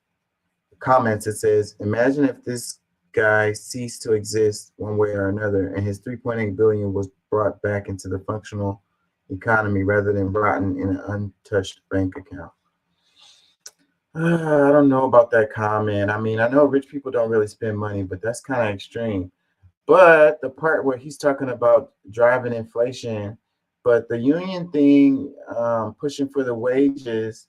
comments, it says, imagine if this guy ceased to exist one way or another and his 3.8 billion was brought back into the functional economy rather than brought in an untouched bank account. I don't know about that comment. I mean, I know rich people don't really spend money, but that's kind of extreme. But the part where he's talking about driving inflation, but the union thing, pushing for the wages,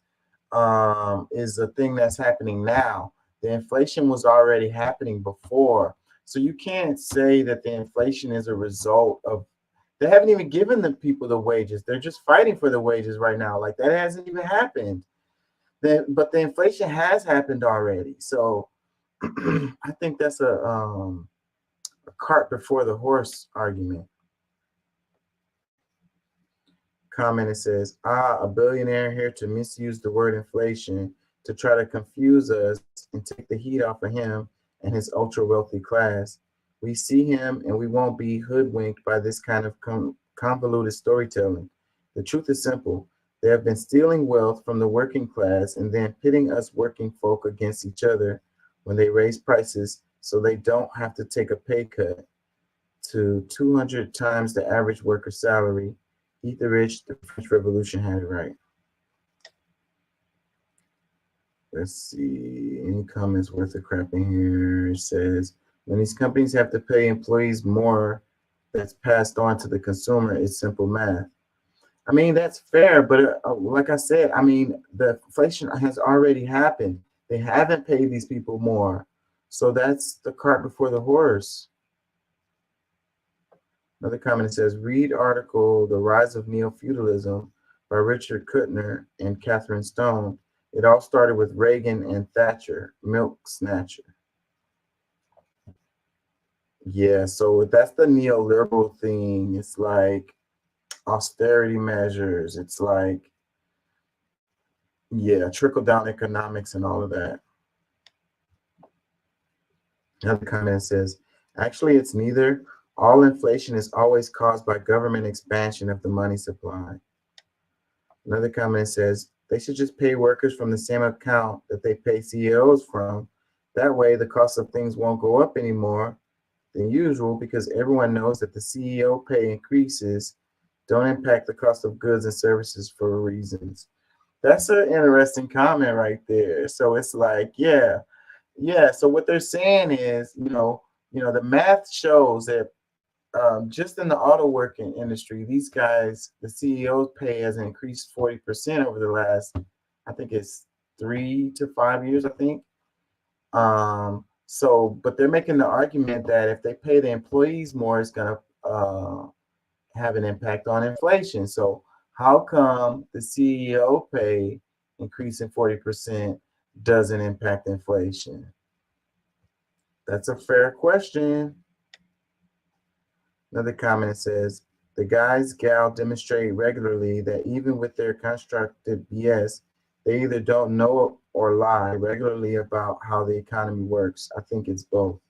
is a thing that's happening now. The inflation was already happening before. So you can't say that the inflation is a result of, they haven't even given the people the wages. They're just fighting for the wages right now. Like that hasn't even happened. But the inflation has happened already. So I think that's a cart before the horse argument. Comment, it says, a billionaire here to misuse the word inflation to try to confuse us and take the heat off of him and his ultra wealthy class. We see him and we won't be hoodwinked by this kind of convoluted storytelling. The truth is simple. They have been stealing wealth from the working class and then pitting us working folk against each other when they raise prices so they don't have to take a pay cut to 200 times the average worker's salary. Eat the rich, the French Revolution had it right. Let's see, any comments worth a crap in here? It says, when these companies have to pay employees more that's passed on to the consumer, it's simple math. I mean, that's fair, but like I said, I mean, the inflation has already happened. They haven't paid these people more. So that's the cart before the horse. Another comment says, read article, The Rise of Neo-Feudalism by Richard Kuttner and Catherine Stone. It all started with Reagan and Thatcher, milk snatcher. Yeah, so that's the neoliberal thing. It's like austerity measures. It's like, yeah, trickle-down economics and all of that. Another comment says, actually, it's neither. All inflation is always caused by government expansion of the money supply. Another comment says, they should just pay workers from the same account that they pay CEOs from. That way, the cost of things won't go up any more than usual because everyone knows that the CEO pay increases don't impact the cost of goods and services for reasons. That's an interesting comment right there. So it's like, yeah. So what they're saying is, the math shows that just in the auto working industry, these guys, the CEO's pay has increased 40% over the last, I think it's 3 to 5 years, I think. But they're making the argument that if they pay the employees more, it's going to have an impact on inflation. So how come the CEO pay increasing 40% doesn't impact inflation? That's a fair question. Another comment says, the guys gal demonstrate regularly that even with their constructed BS, they either don't know or lie regularly about how the economy works. I think it's both.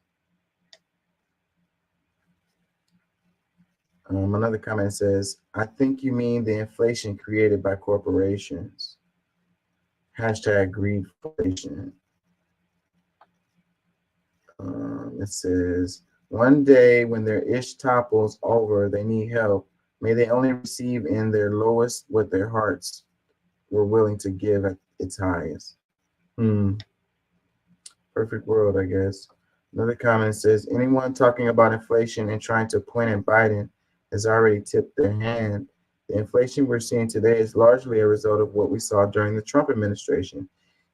Another comment says, I think you mean the inflation created by corporations. Hashtag greedflation. It says, one day when their ish topples over, they need help. May they only receive in their lowest what their hearts were willing to give at its highest. Perfect world, I guess. Another comment says, anyone talking about inflation and trying to point at Biden has already tipped their hand. The inflation we're seeing today is largely a result of what we saw during the Trump administration.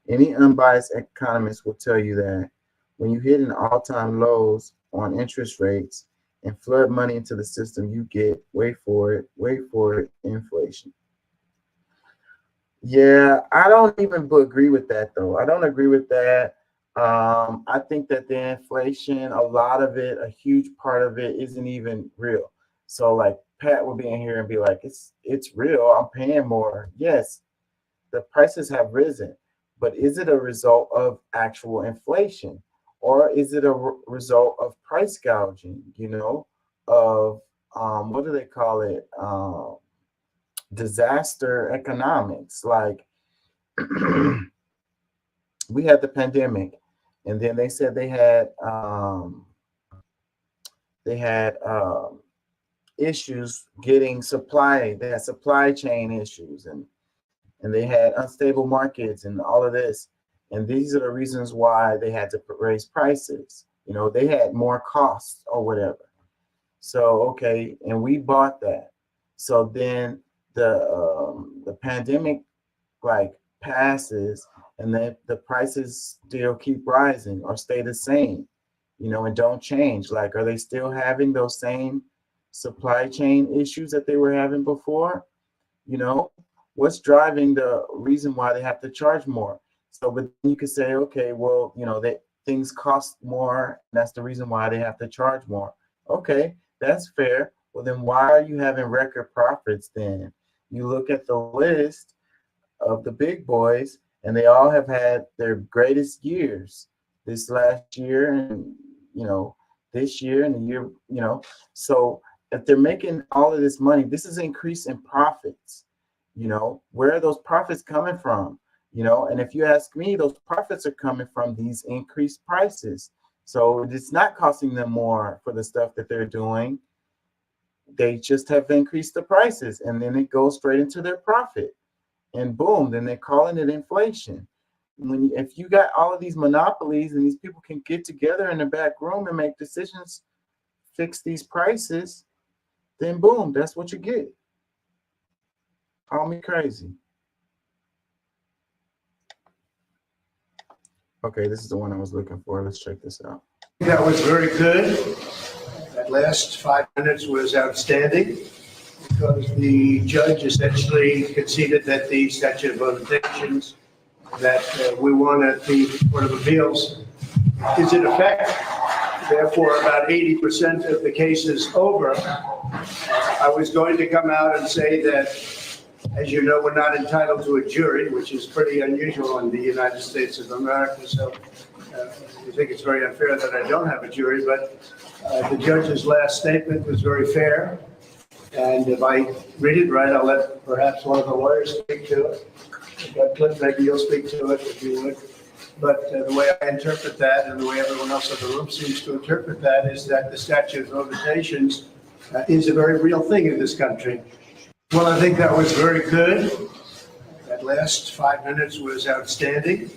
Any unbiased economist will tell you that when you hit an all-time lows on interest rates and flood money into the system, you get, wait for it, inflation. Yeah, I don't even agree with that though. I don't agree with that. I think that the inflation, a lot of it, a huge part of it isn't even real. So like Pat will be in here and be like, it's real. I'm paying more. Yes, the prices have risen, but is it a result of actual inflation, or is it a result of price gouging? You know, of what do they call it? Disaster economics. Like we had the pandemic, and then they said they had issues getting supply. They had supply chain issues, and they had unstable markets and all of this. And these are the reasons why they had to raise prices. You know, they had more costs or whatever. So okay, and we bought that. So then the pandemic like passes, and then the prices still keep rising or stay the same, you know, and don't change. Like, are they still having those same supply chain issues that they were having before? You know, what's driving the reason why they have to charge more? So, but you could say, okay, well, you know, that things cost more, and that's the reason why they have to charge more. Okay, that's fair. Well, then why are you having record profits then? You look at the list of the big boys, and they all have had their greatest years this last year, and you know, this year and the year, you know. So if they're making all of this money, this is increase in profits. You know, where are those profits coming from? You know, and if you ask me, those profits are coming from these increased prices. So it's not costing them more for the stuff that they're doing. They just have increased the prices, and then it goes straight into their profit. And boom, then they're calling it inflation. If you got all of these monopolies and these people can get together in the back room and make decisions, fix these prices, then boom, that's what you get. Call me crazy. Okay, this is the one I was looking for. Let's check this out. That was very good. That last 5 minutes was outstanding because the judge essentially conceded that the statute of limitations that we won at the Court of Appeals is in effect. Therefore, about 80% of the case is over. I was going to come out and say that, as you know, we're not entitled to a jury, which is pretty unusual in the United States of America. So I think it's very unfair that I don't have a jury, but the judge's last statement was very fair. And if I read it right, I'll let perhaps one of the lawyers speak to it. Cliff, maybe you'll speak to it if you would. But the way I interpret that, and the way everyone else in the room seems to interpret that, is that the statute of limitations is a very real thing in this country. Well, I think that was very good. That last 5 minutes was outstanding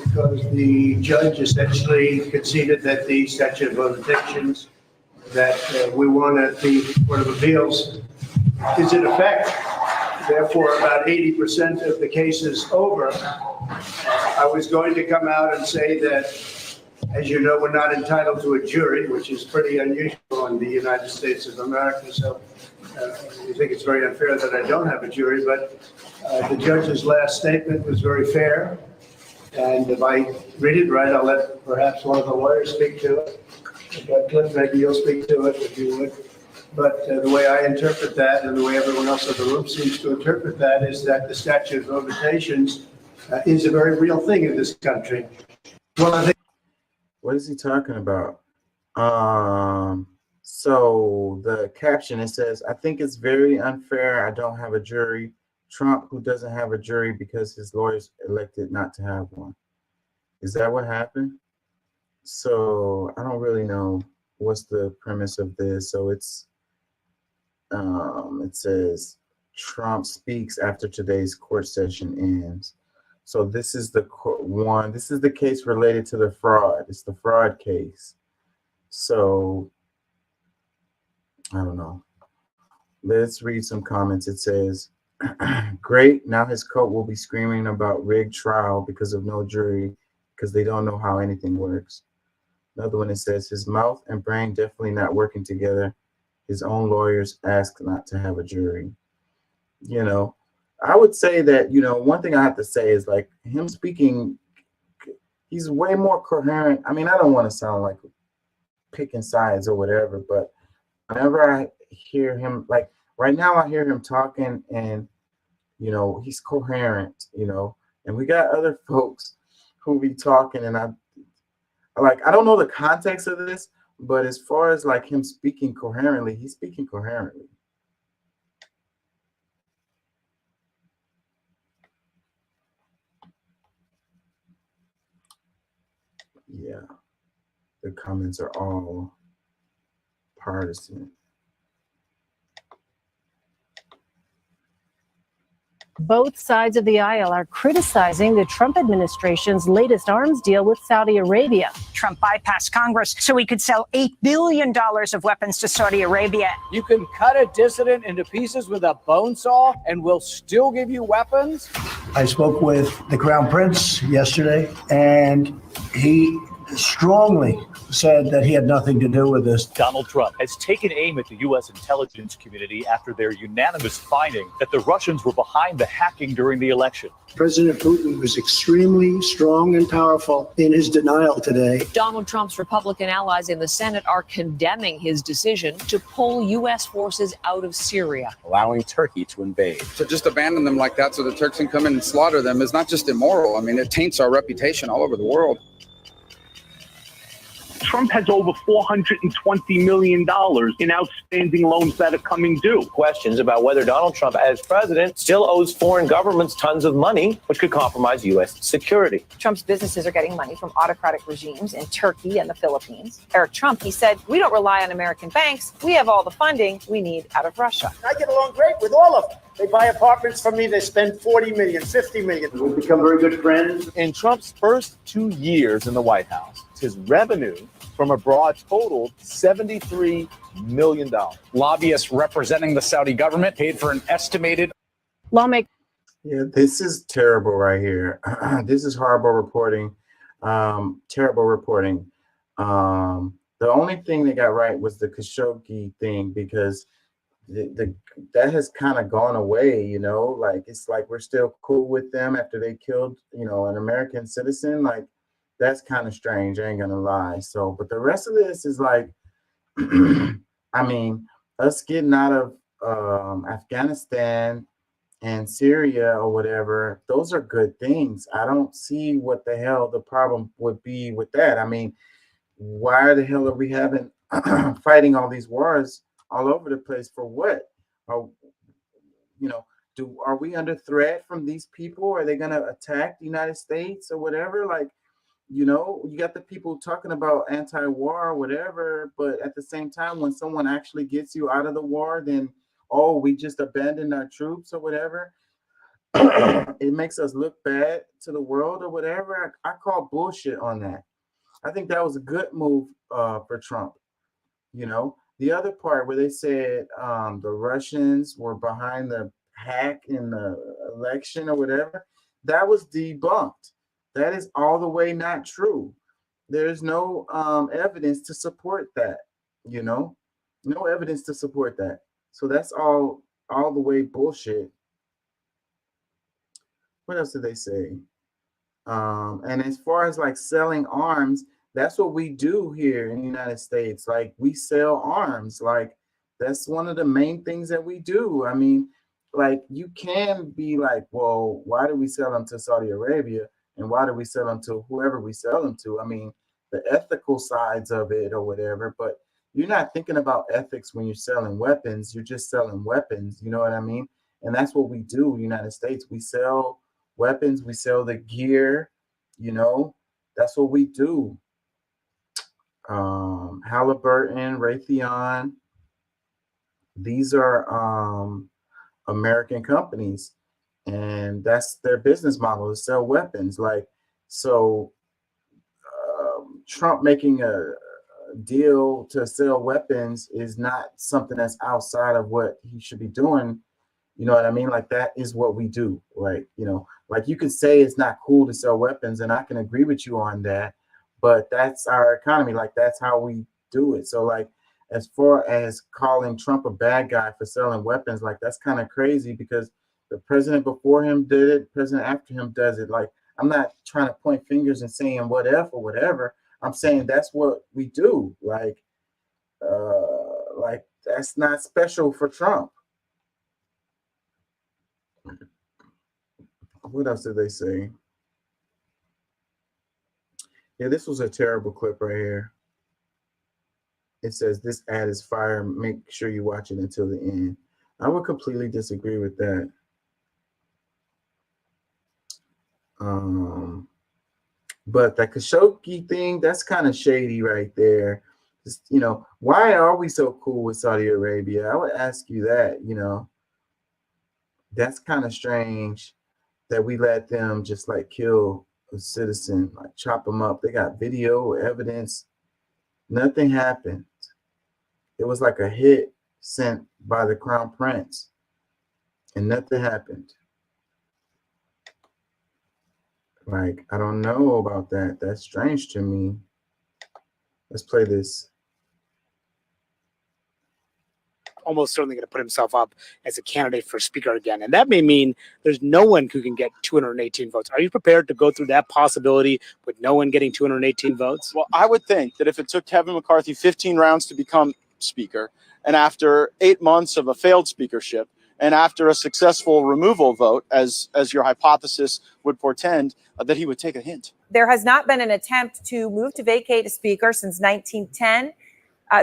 because the judge essentially conceded that the statute of limitations that we won at the Court of Appeals is in effect. Therefore, about 80% of the case is over. I was going to come out and say that, as you know, we're not entitled to a jury, which is pretty unusual in the United States of America. So I think it's very unfair that I don't have a jury, but the judge's last statement was very fair. And if I read it right, I'll let perhaps one of the lawyers speak to it. Cliff, maybe you'll speak to it if you would. But the way I interpret that, and the way everyone else in the room seems to interpret that, is that the statute of limitations is a very real thing in this country. Well, I think. What is he talking about? So the caption, it says, I think it's very unfair. I don't have a jury. Trump, who doesn't have a jury because his lawyers elected not to have one. Is that what happened? So I don't really know what's the premise of this. So it's, it says Trump speaks after today's court session ends. So this is the one. This is the case related to the fraud. It's the fraud case. So I don't know. Let's read some comments. It says, great. Now his court will be screaming about rigged trial because of no jury, because they don't know how anything works. Another one that says his mouth and brain definitely not working together. His own lawyers asked not to have a jury. You know, I would say that, one thing I have to say is like him speaking, he's way more coherent. I mean, I don't want to sound like picking sides or whatever, but whenever I hear him, like right now, I hear him talking and, he's coherent, and we got other folks who be talking and I don't know the context of this, but as far as like him speaking coherently, he's speaking coherently. Yeah, the comments are all partisan. Both sides of the aisle are criticizing the Trump administration's latest arms deal with Saudi Arabia. Trump bypassed Congress so he could sell $8 billion of weapons to Saudi Arabia. You can cut a dissident into pieces with a bone saw and we'll still give you weapons? I spoke with the Crown Prince yesterday, and he strongly said that he had nothing to do with this. Donald Trump has taken aim at the U.S. intelligence community after their unanimous finding that the Russians were behind the hacking during the election. President Putin was extremely strong and powerful in his denial today. Donald Trump's Republican allies in the Senate are condemning his decision to pull U.S. forces out of Syria, allowing Turkey to invade. To just abandon them like that so the Turks can come in and slaughter them is not just immoral. I mean, it taints our reputation all over the world. Trump has over $420 million in outstanding loans that are coming due. Questions about whether Donald Trump, as president, still owes foreign governments tons of money, which could compromise U.S. security. Trump's businesses are getting money from autocratic regimes in Turkey and the Philippines. Eric Trump, he said, we don't rely on American banks. We have all the funding we need out of Russia. I get along great with all of them. They buy apartments from me. They spend $40 million, $50 million. We've become very good friends. In Trump's first 2 years in the White House, his revenue from abroad totaled $73 million. Lobbyists representing the Saudi government paid for an estimated Lawmakers. Yeah, this is terrible right here. This is horrible reporting. Terrible reporting. The only thing they got right was the Khashoggi thing, because that has kind of gone away, like it's like we're still cool with them after they killed, an American citizen. Like, that's kind of strange, I ain't gonna lie. So, but the rest of this is like, I mean, us getting out of Afghanistan and Syria or whatever, those are good things. I don't see what the hell the problem would be with that. I mean, why the hell are we having fighting all these wars all over the place for what? Or, are we under threat from these people? Are they gonna attack the United States or whatever? Like, you got the people talking about anti-war or whatever, but at the same time, when someone actually gets you out of the war, then, oh, we just abandoned our troops or whatever. It makes us look bad to the world or whatever. I call bullshit on that. I think that was a good move for Trump. The other part where they said the Russians were behind the hack in the election or whatever, that was debunked. That is all the way not true. There's no evidence to support that, no evidence to support that. So that's all the way bullshit. What else did they say? And as far as like selling arms, that's what we do here in the United States. Like, we sell arms. Like, that's one of the main things that we do. I mean, like, you can be like, well, why do we sell them to Saudi Arabia? And why do we sell them to whoever we sell them to? I mean, the ethical sides of it or whatever, but you're not thinking about ethics when you're selling weapons. You're just selling weapons. You know what I mean? And that's what we do in the United States. We sell weapons. We sell the gear. That's what we do. Halliburton, Raytheon, these are American companies. And that's their business model, to sell weapons. Like, so Trump making a deal to sell weapons is not something that's outside of what he should be doing. You know what I mean? Like, that is what we do. Like, like you could say it's not cool to sell weapons, and I can agree with you on that. but that's our economy. Like, that's how we do it. So like, as far as calling Trump a bad guy for selling weapons, like, that's kind of crazy because the president before him did it, president after him does it. Like, I'm not trying to point fingers and saying whatever. I'm saying that's what we do. Like that's not special for Trump. What else did they say? Yeah, this was a terrible clip right here. It says, this ad is fire. Make sure you watch it until the end. I would completely disagree with that. But that Khashoggi thing, that's kind of shady right there. Just, why are we so cool with Saudi Arabia? I would ask you that, That's kind of strange that we let them just like kill a citizen, like chop them up. They got video evidence. Nothing happened. It was like a hit sent by the Crown Prince, and nothing happened. Like, I don't know about that. That's strange to me. Let's play this. Almost certainly going to put himself up as a candidate for speaker again. And that may mean there's no one who can get 218 votes. Are you prepared to go through that possibility with no one getting 218 votes? Well, I would think that if it took Kevin McCarthy 15 rounds to become speaker, and after 8 months of a failed speakership, and after a successful removal vote, as your hypothesis would portend, that he would take a hint. There has not been an attempt to move to vacate a speaker since 1910.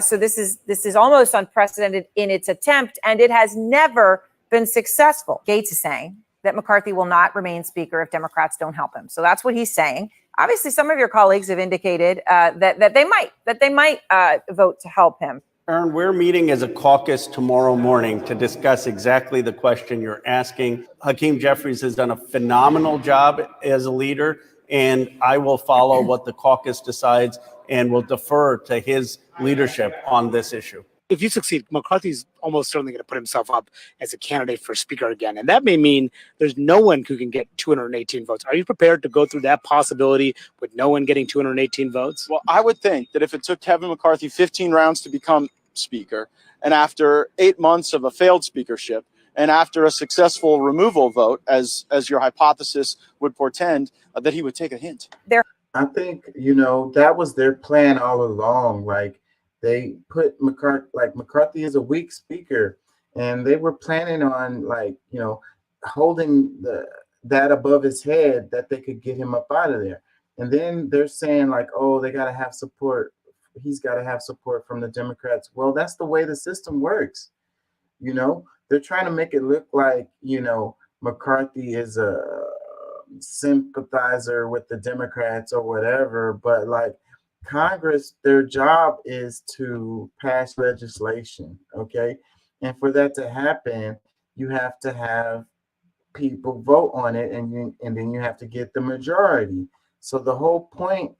So this is almost unprecedented in its attempt, and it has never been successful. Gates is saying that McCarthy will not remain speaker if Democrats don't help him. So that's what he's saying. Obviously, some of your colleagues have indicated that they might vote to help him. Aaron, we're meeting as a caucus tomorrow morning to discuss exactly the question you're asking. Hakeem Jeffries has done a phenomenal job as a leader, and I will follow what the caucus decides and will defer to his leadership on this issue. If you succeed, McCarthy's almost certainly going to put himself up as a candidate for speaker again. And that may mean there's no one who can get 218 votes. Are you prepared to go through that possibility with no one getting 218 votes? Well, I would think that if it took Kevin McCarthy 15 rounds to become speaker, and after 8 months of a failed speakership, and after a successful removal vote, as your hypothesis would portend, that he would take a hint. I think, that was their plan all along. Like, they put McCarthy is a weak speaker, and they were planning on holding that above his head, that they could get him up out of there. And then they're saying like, oh, they got to have support. He's got to have support from the Democrats. Well, that's the way the system works. They're trying to make it look like, McCarthy is a sympathizer with the Democrats or whatever, but like, Congress, their job is to pass legislation, okay? And for that to happen, you have to have people vote on it, and then you have to get the majority. So the whole point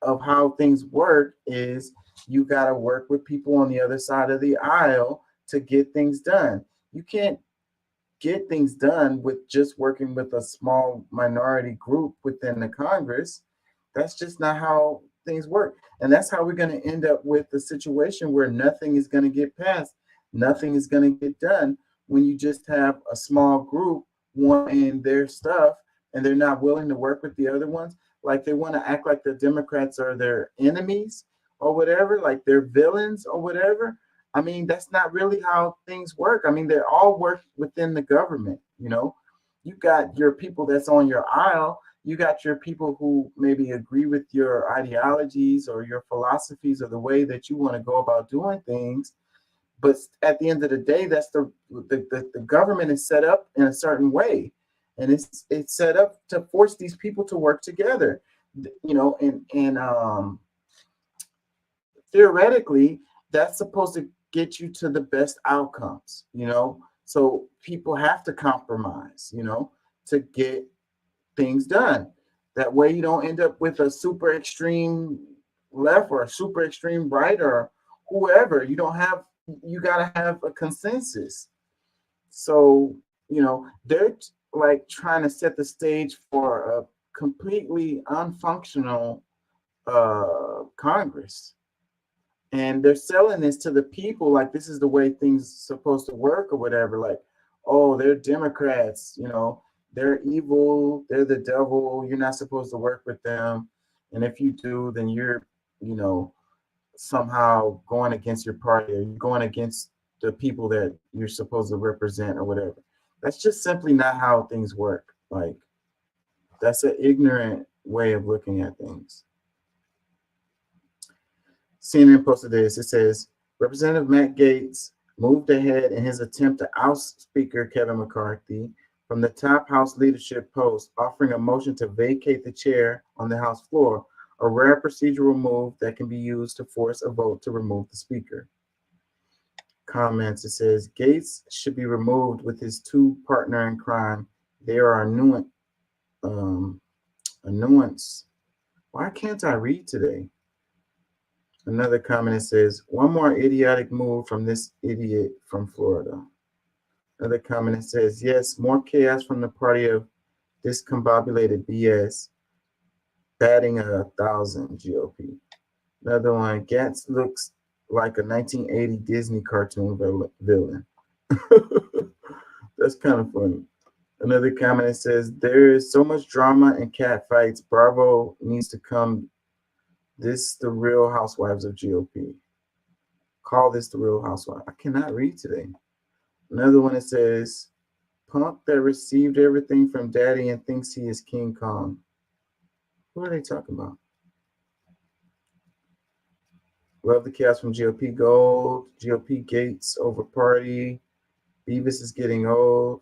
of how things work is you got to work with people on the other side of the aisle to get things done. You can't get things done with just working with a small minority group within the Congress. That's just not how things work. And that's how we're going to end up with the situation where nothing is going to get passed. Nothing is going to get done when you just have a small group wanting their stuff and they're not willing to work with the other ones. Like, they want to act like the Democrats are their enemies or whatever, like they're villains or whatever. I mean, that's not really how things work. I mean, they all work within the government. You got your people that's on your aisle. You got your people who maybe agree with your ideologies or your philosophies or the way that you want to go about doing things. But at the end of the day, that's the government is set up in a certain way. And it's set up to force these people to work together, and theoretically, that's supposed to get you to the best outcomes, so people have to compromise, to get things done. That way you don't end up with a super extreme left or a super extreme right or whoever. You got to have a consensus. So, they're like trying to set the stage for a completely unfunctional Congress. And they're selling this to the people like this is the way things supposed to work or whatever. Like, oh, they're Democrats, you know, they're evil, they're the devil, you're not supposed to work with them. And if you do, then you're, you know, somehow going against your party or you're going against the people that you're supposed to represent or whatever. That's just simply not how things work. Like, that's an ignorant way of looking at things. CNN posted this. It says, Representative Matt Gaetz moved ahead in his attempt to oust Speaker Kevin McCarthy from the top House leadership post, offering a motion to vacate the chair on the House floor, a rare procedural move that can be used to force a vote to remove the Speaker. Comments, it says, Gaetz should be removed with his two partner in crime. They are a nuance. Why can't I read today? Another comment, it says, one more idiotic move from this idiot from Florida. Another comment, it says, yes, more chaos from the party of discombobulated BS, batting 1,000 GOP. Another one, Gantz looks like a 1980 Disney cartoon villain. That's kind of funny. Another comment, it says, there is so much drama and cat fights. Bravo needs to come. This the Real Housewives of GOP. Call this the Real Housewives. I cannot read today. Another one, it says, punk that received everything from daddy and thinks he is King Kong. Who are they talking about? Love the chaos from GOP Gold. GOP Gates over party. Beavis is getting old.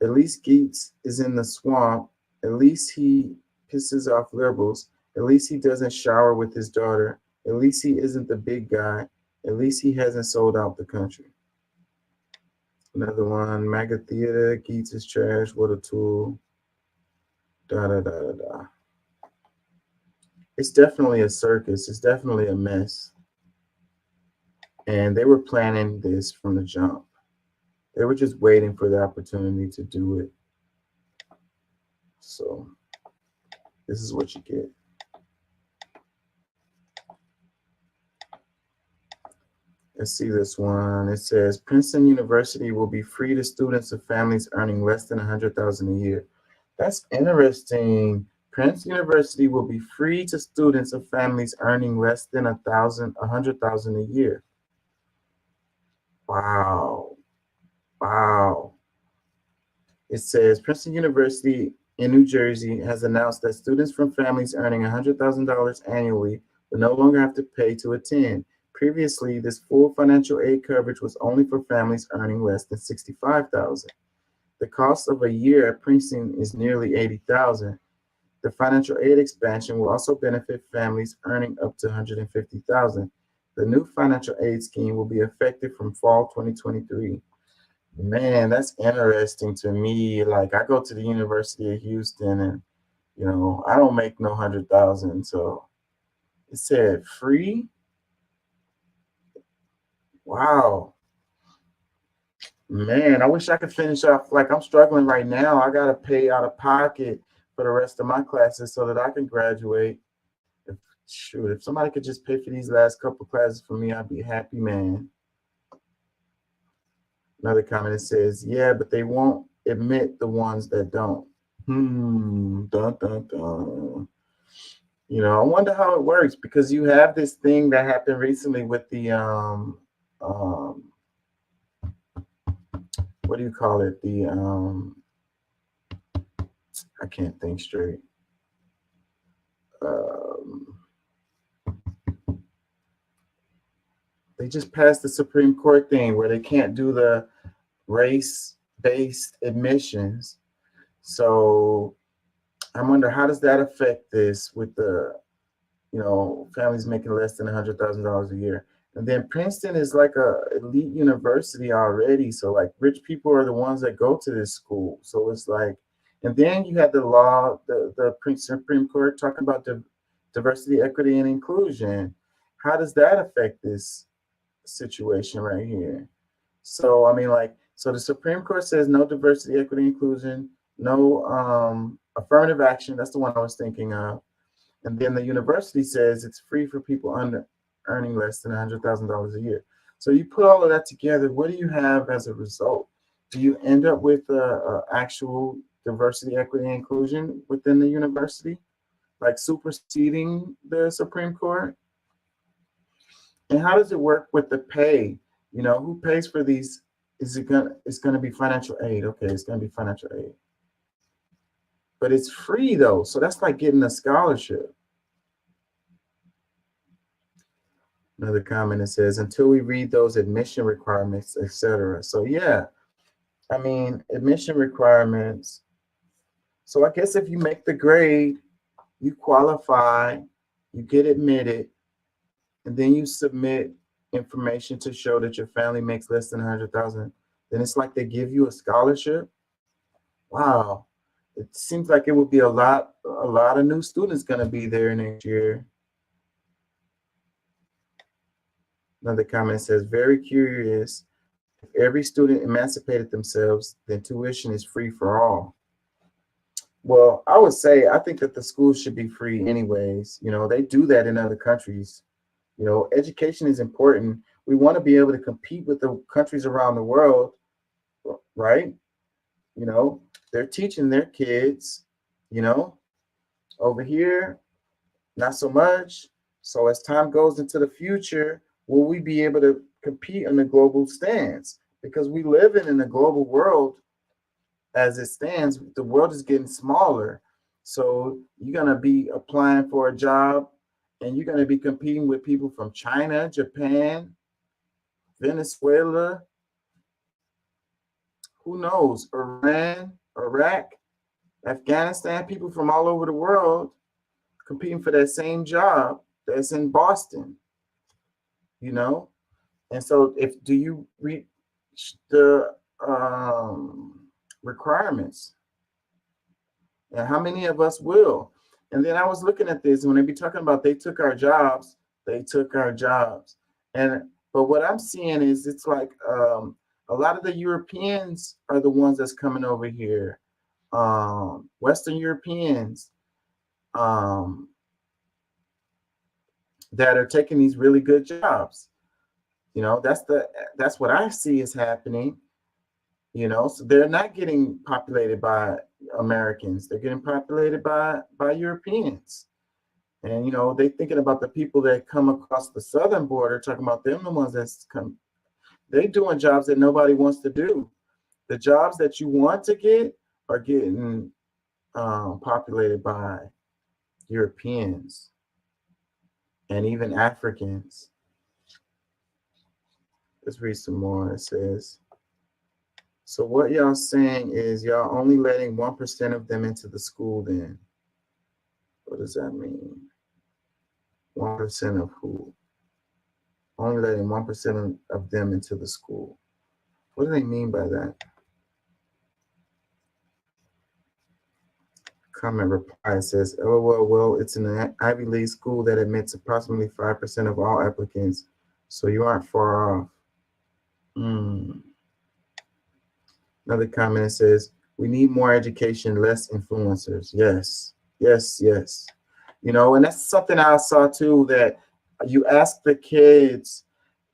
At least Gates is in the swamp. At least he pisses off liberals. At least he doesn't shower with his daughter. At least he isn't the big guy. At least he hasn't sold out the country. Another one, MAGA Theater, Gates is trash, what a tool. Da da da da da. It's definitely a circus. It's definitely a mess. And they were planning this from the jump. They were just waiting for the opportunity to do it. So this is what you get. Let's see this one. It says Princeton University will be free to students of families earning less than $100,000 a year. That's interesting. Princeton University will be free to students of families earning less than $100,000 a year. Wow. Wow. It says Princeton University in New Jersey has announced that students from families earning $100,000 annually will no longer have to pay to attend. Previously, this full financial aid coverage was only for families earning less than $65,000. The cost of a year at Princeton is nearly $80,000. The financial aid expansion will also benefit families earning up to $150,000. The new financial aid scheme will be effective from fall 2023. Man, that's interesting to me. Like, I go to the University of Houston, and you know, I don't make no 100,000. So it said free. Wow. Man, I wish I could finish off. Like, I'm struggling right now. I got to pay out of pocket for the rest of my classes so that I can graduate. If somebody could just pay for these last couple classes for me, I'd be happy, man. Another comment, it says, yeah, but they won't admit the ones that don't. Dun, dun, dun. You know, I wonder how it works, because you have this thing that happened recently with the what do you call it? The I can't think straight. They just passed the Supreme Court thing where they can't do the race-based admissions. So I wonder, how does that affect this with the, you know, families making less than $100,000 a year? And then Princeton is like a elite university already. So like rich people are the ones that go to this school. So it's like, and then you had the law, the Supreme Court talking about diversity, equity, and inclusion. How does that affect this situation right here? So, I mean, like, so the Supreme Court says no diversity, equity, inclusion, no affirmative action. That's the one I was thinking of. And then the university says it's free for people earning less than $100,000 a year. So you put all of that together, what do you have as a result? Do you end up with actual diversity, equity, and inclusion within the university, like superseding the Supreme Court? And how does it work with the pay? You know, who pays for these? It's gonna be financial aid. Okay, it's gonna be financial aid. But it's free though, so that's like getting a scholarship. Another comment that says, until we read those admission requirements, etc. So yeah, I mean, admission requirements. So I guess if you make the grade, you qualify, you get admitted, and then you submit information to show that your family makes less than 100,000, then it's like they give you a scholarship. Wow. It seems like it would be a lot of new students going to be there next year. Another comment says, very curious. If every student emancipated themselves, then tuition is free for all. Well, I would say, I think that the schools should be free anyways. You know, they do that in other countries. You know, education is important. We want to be able to compete with the countries around the world, right? You know, they're teaching their kids, you know, over here, not so much. So as time goes into the future, will we be able to compete on the global stands? Because we live in a global world as it stands. The world is getting smaller. So you're going to be applying for a job and you're going to be competing with people from China, Japan, Venezuela, who knows, Iran, Iraq, Afghanistan, people from all over the world competing for that same job that's in Boston, you know? And so do you reach the requirements? And how many of us will? And then I was looking at this, and when they be talking about they took our jobs, they took our jobs. But what I'm seeing is it's like a lot of the Europeans are the ones that's coming over here. Western Europeans that are taking these really good jobs. You know, that's what I see is happening. You know, so they're not getting populated by Americans. They're getting populated by Europeans. And, you know, they're thinking about the people that come across the southern border, talking about them, the ones that's come. They're doing jobs that nobody wants to do. The jobs that you want to get are getting populated by Europeans and even Africans. Let's read some more. It says, so what y'all saying is y'all only letting 1% of them into the school then? What does that mean? 1% of who? Only letting 1% of them into the school. What do they mean by that? Comment reply says, oh, well, it's an Ivy League school that admits approximately 5% of all applicants, so you aren't far off. Another comment says, we need more education, less influencers. Yes, yes, yes. You know, and that's something I saw too, that you ask the kids,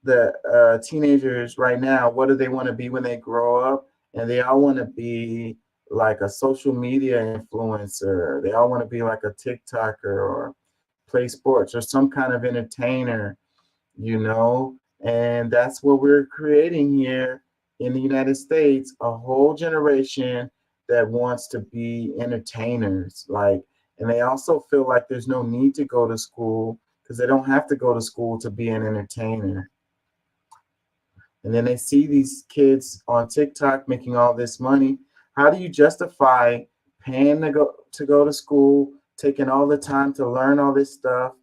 the teenagers right now, what do they want to be when they grow up? And they all want to be like a social media influencer. They all want to be like a TikToker or play sports or some kind of entertainer, you know? And that's what we're creating here in the United States, a whole generation that wants to be entertainers. Like, and they also feel like there's no need to go to school because they don't have to go to school to be an entertainer. And then they see these kids on TikTok making all this money. How do you justify paying to go to school, taking all the time to learn all this stuff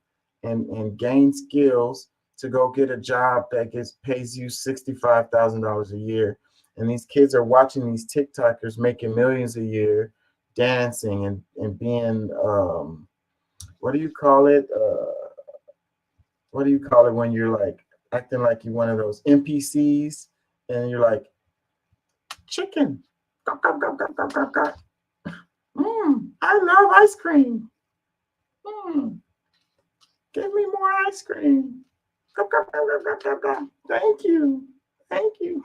and gain skills to go get a job that pays you $65,000 a year? And these kids are watching these TikTokers making millions a year, dancing and being, what do you call it? What do you call it when you're like acting like you're one of those NPCs and you're like, chicken. I love ice cream. Give me more ice cream. Thank you. Thank you.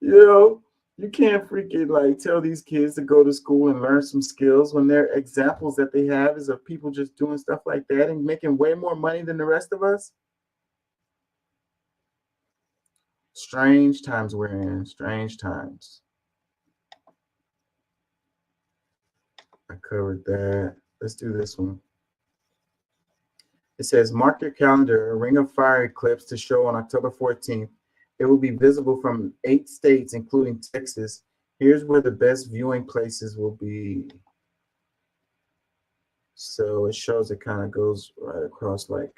You know, you can't freaking like tell these kids to go to school and learn some skills when their examples that they have is of people just doing stuff like that and making way more money than the rest of us. Strange times we're in. Strange times. I covered that. Let's do this one. It says, mark your calendar, a Ring of Fire eclipse to show on October 14th. It will be visible from 8 states, including Texas. Here's where the best viewing places will be. So it shows it kind of goes right across like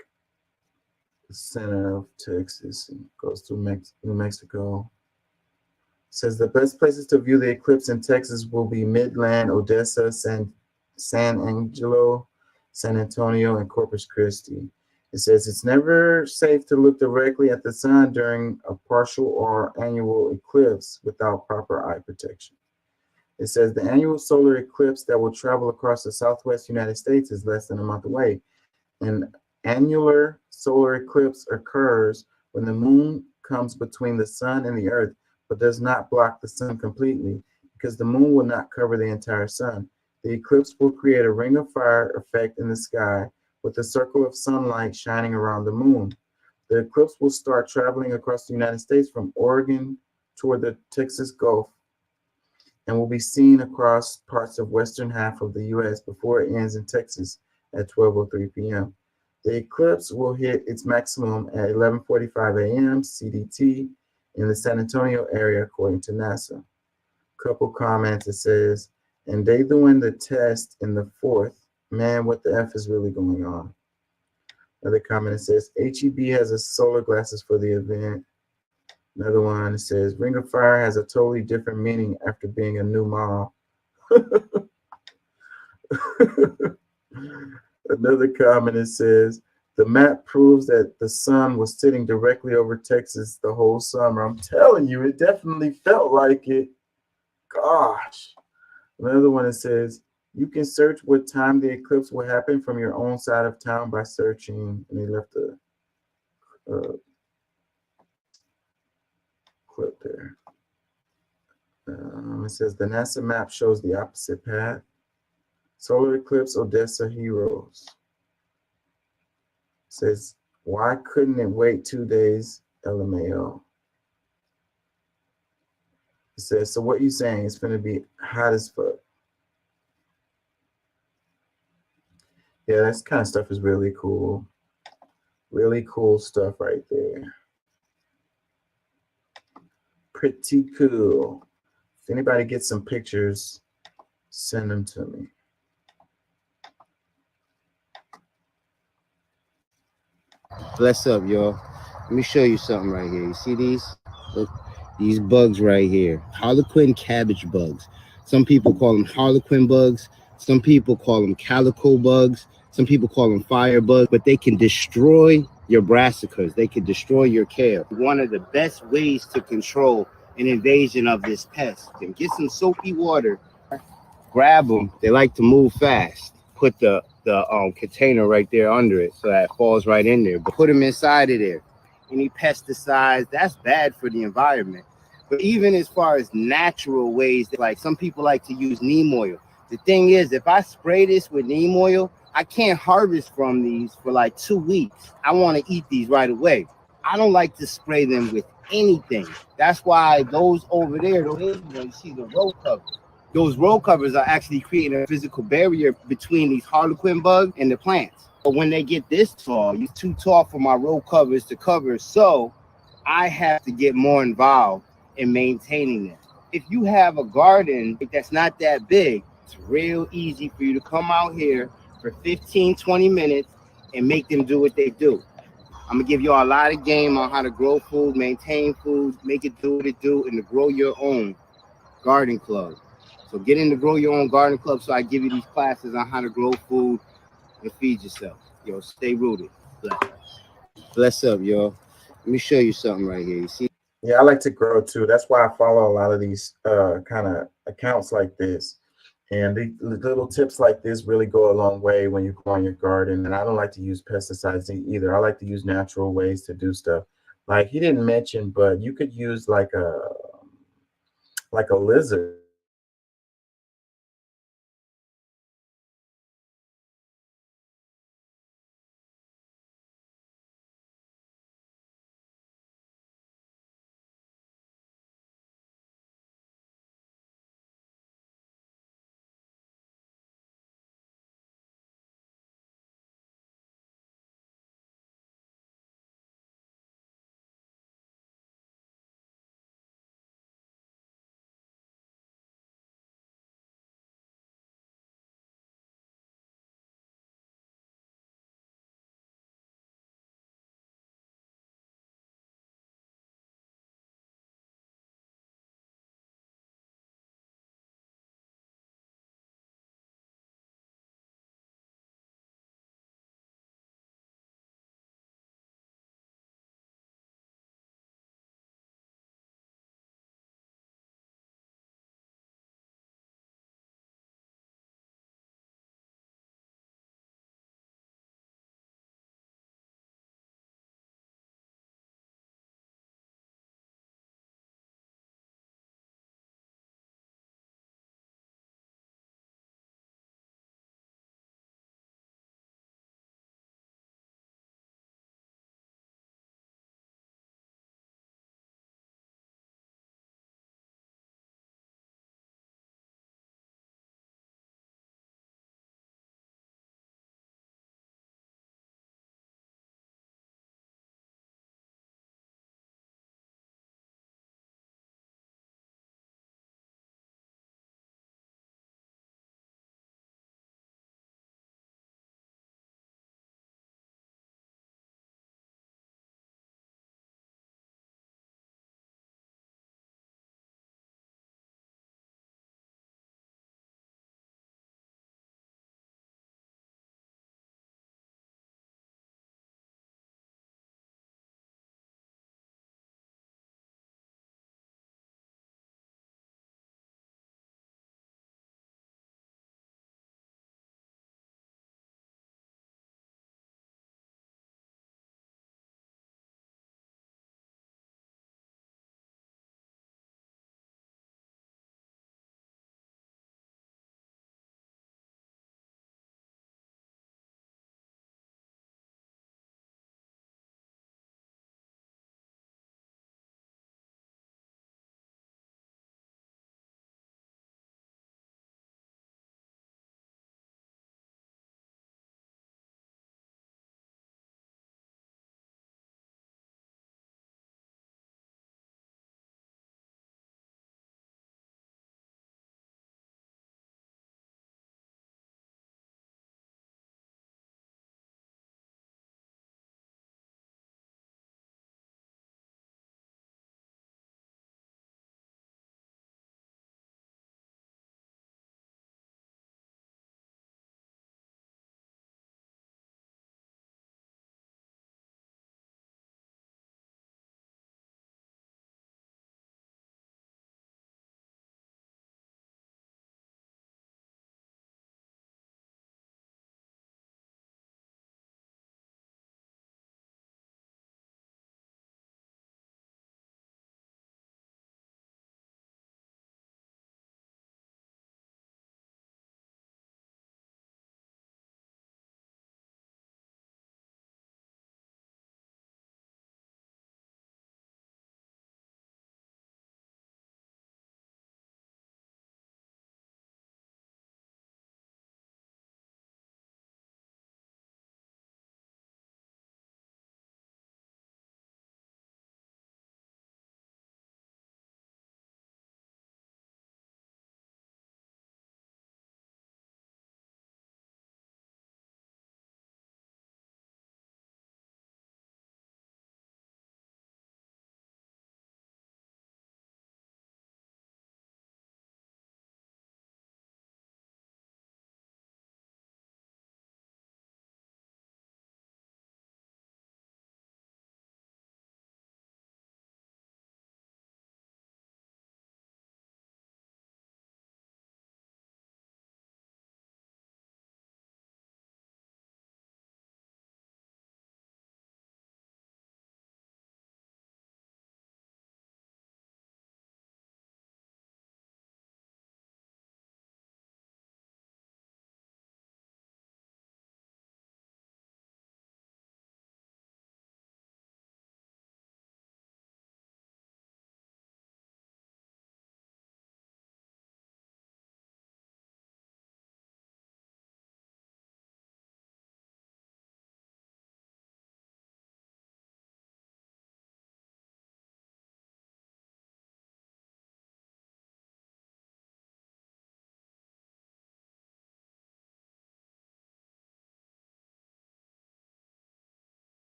the center of Texas and goes through New Mexico. It says the best places to view the eclipse in Texas will be Midland, Odessa, San Angelo, San Antonio, and Corpus Christi. It says it's never safe to look directly at the sun during a partial or annual eclipse without proper eye protection. It says the annual solar eclipse that will travel across the southwest United States is less than a month away. An annular solar eclipse occurs when the moon comes between the sun and the earth, but does not block the sun completely because the moon will not cover the entire sun. The eclipse will create a ring of fire effect in the sky with a circle of sunlight shining around the moon. The eclipse will start traveling across the United States from Oregon toward the Texas Gulf and will be seen across parts of western half of the U.S. before it ends in Texas at 12:03 p.m. The eclipse will hit its maximum at 11:45 a.m. CDT in the San Antonio area, according to NASA. Couple comments. It says, and they doing the test in the 4th. Man, what the F is really going on? Another comment, it says, HEB has a solar glasses for the event. Another one, it says, Ring of Fire has a totally different meaning after being a new mom. Another comment, it says, the map proves that the sun was sitting directly over Texas the whole summer. I'm telling you, it definitely felt like it. Gosh. Another one, it says, you can search what time the eclipse will happen from your own side of town by searching, and they left a clip there. It says the NASA map shows the opposite path. Solar eclipse, Odessa heroes. It says, why couldn't it wait 2 days? LMAO. It says, so what you saying? It's going to be hot as fuck. Yeah, that kind of stuff is really cool. Really cool stuff right there. Pretty cool. If anybody gets some pictures, send them to me. Bless up, y'all. Let me show you something right here. You see these? Look, these bugs right here. Harlequin cabbage bugs. Some people call them harlequin bugs. Some people call them calico bugs. Some people call them fire bugs, but they can destroy your brassicas. They can destroy your kale. One of the best ways to control an invasion of this pest. Then get some soapy water, grab them. They like to move fast. Put the container right there under it so that it falls right in there. But put them inside of there. Any pesticides, that's bad for the environment. But even as far as natural ways, like some people like to use neem oil. The thing is, if I spray this with neem oil, I can't harvest from these for like 2 weeks. I want to eat these right away. I don't like to spray them with anything. That's why those over there, you see the row covers. Those row covers are actually creating a physical barrier between these harlequin bugs and the plants. But when they get this tall, it's too tall for my row covers to cover. So I have to get more involved in maintaining them. If you have a garden that's not that big, it's real easy for you to come out here for 15, 20 minutes and make them do what they do. I'm gonna give you a lot of game on how to grow food, maintain food, make it do what it do, and to grow your own garden club. So get in the Grow Your Own Garden Club so I give you these classes on how to grow food and feed yourself. Yo, stay rooted. Bless up, yo. Let me show you something right here. You see? Yeah, I like to grow too. That's why I follow a lot of these kind of accounts like this. And the little tips like this really go a long way when you go on your garden. And I don't like to use pesticides either. I like to use natural ways to do stuff. Like he didn't mention, but you could use like a lizard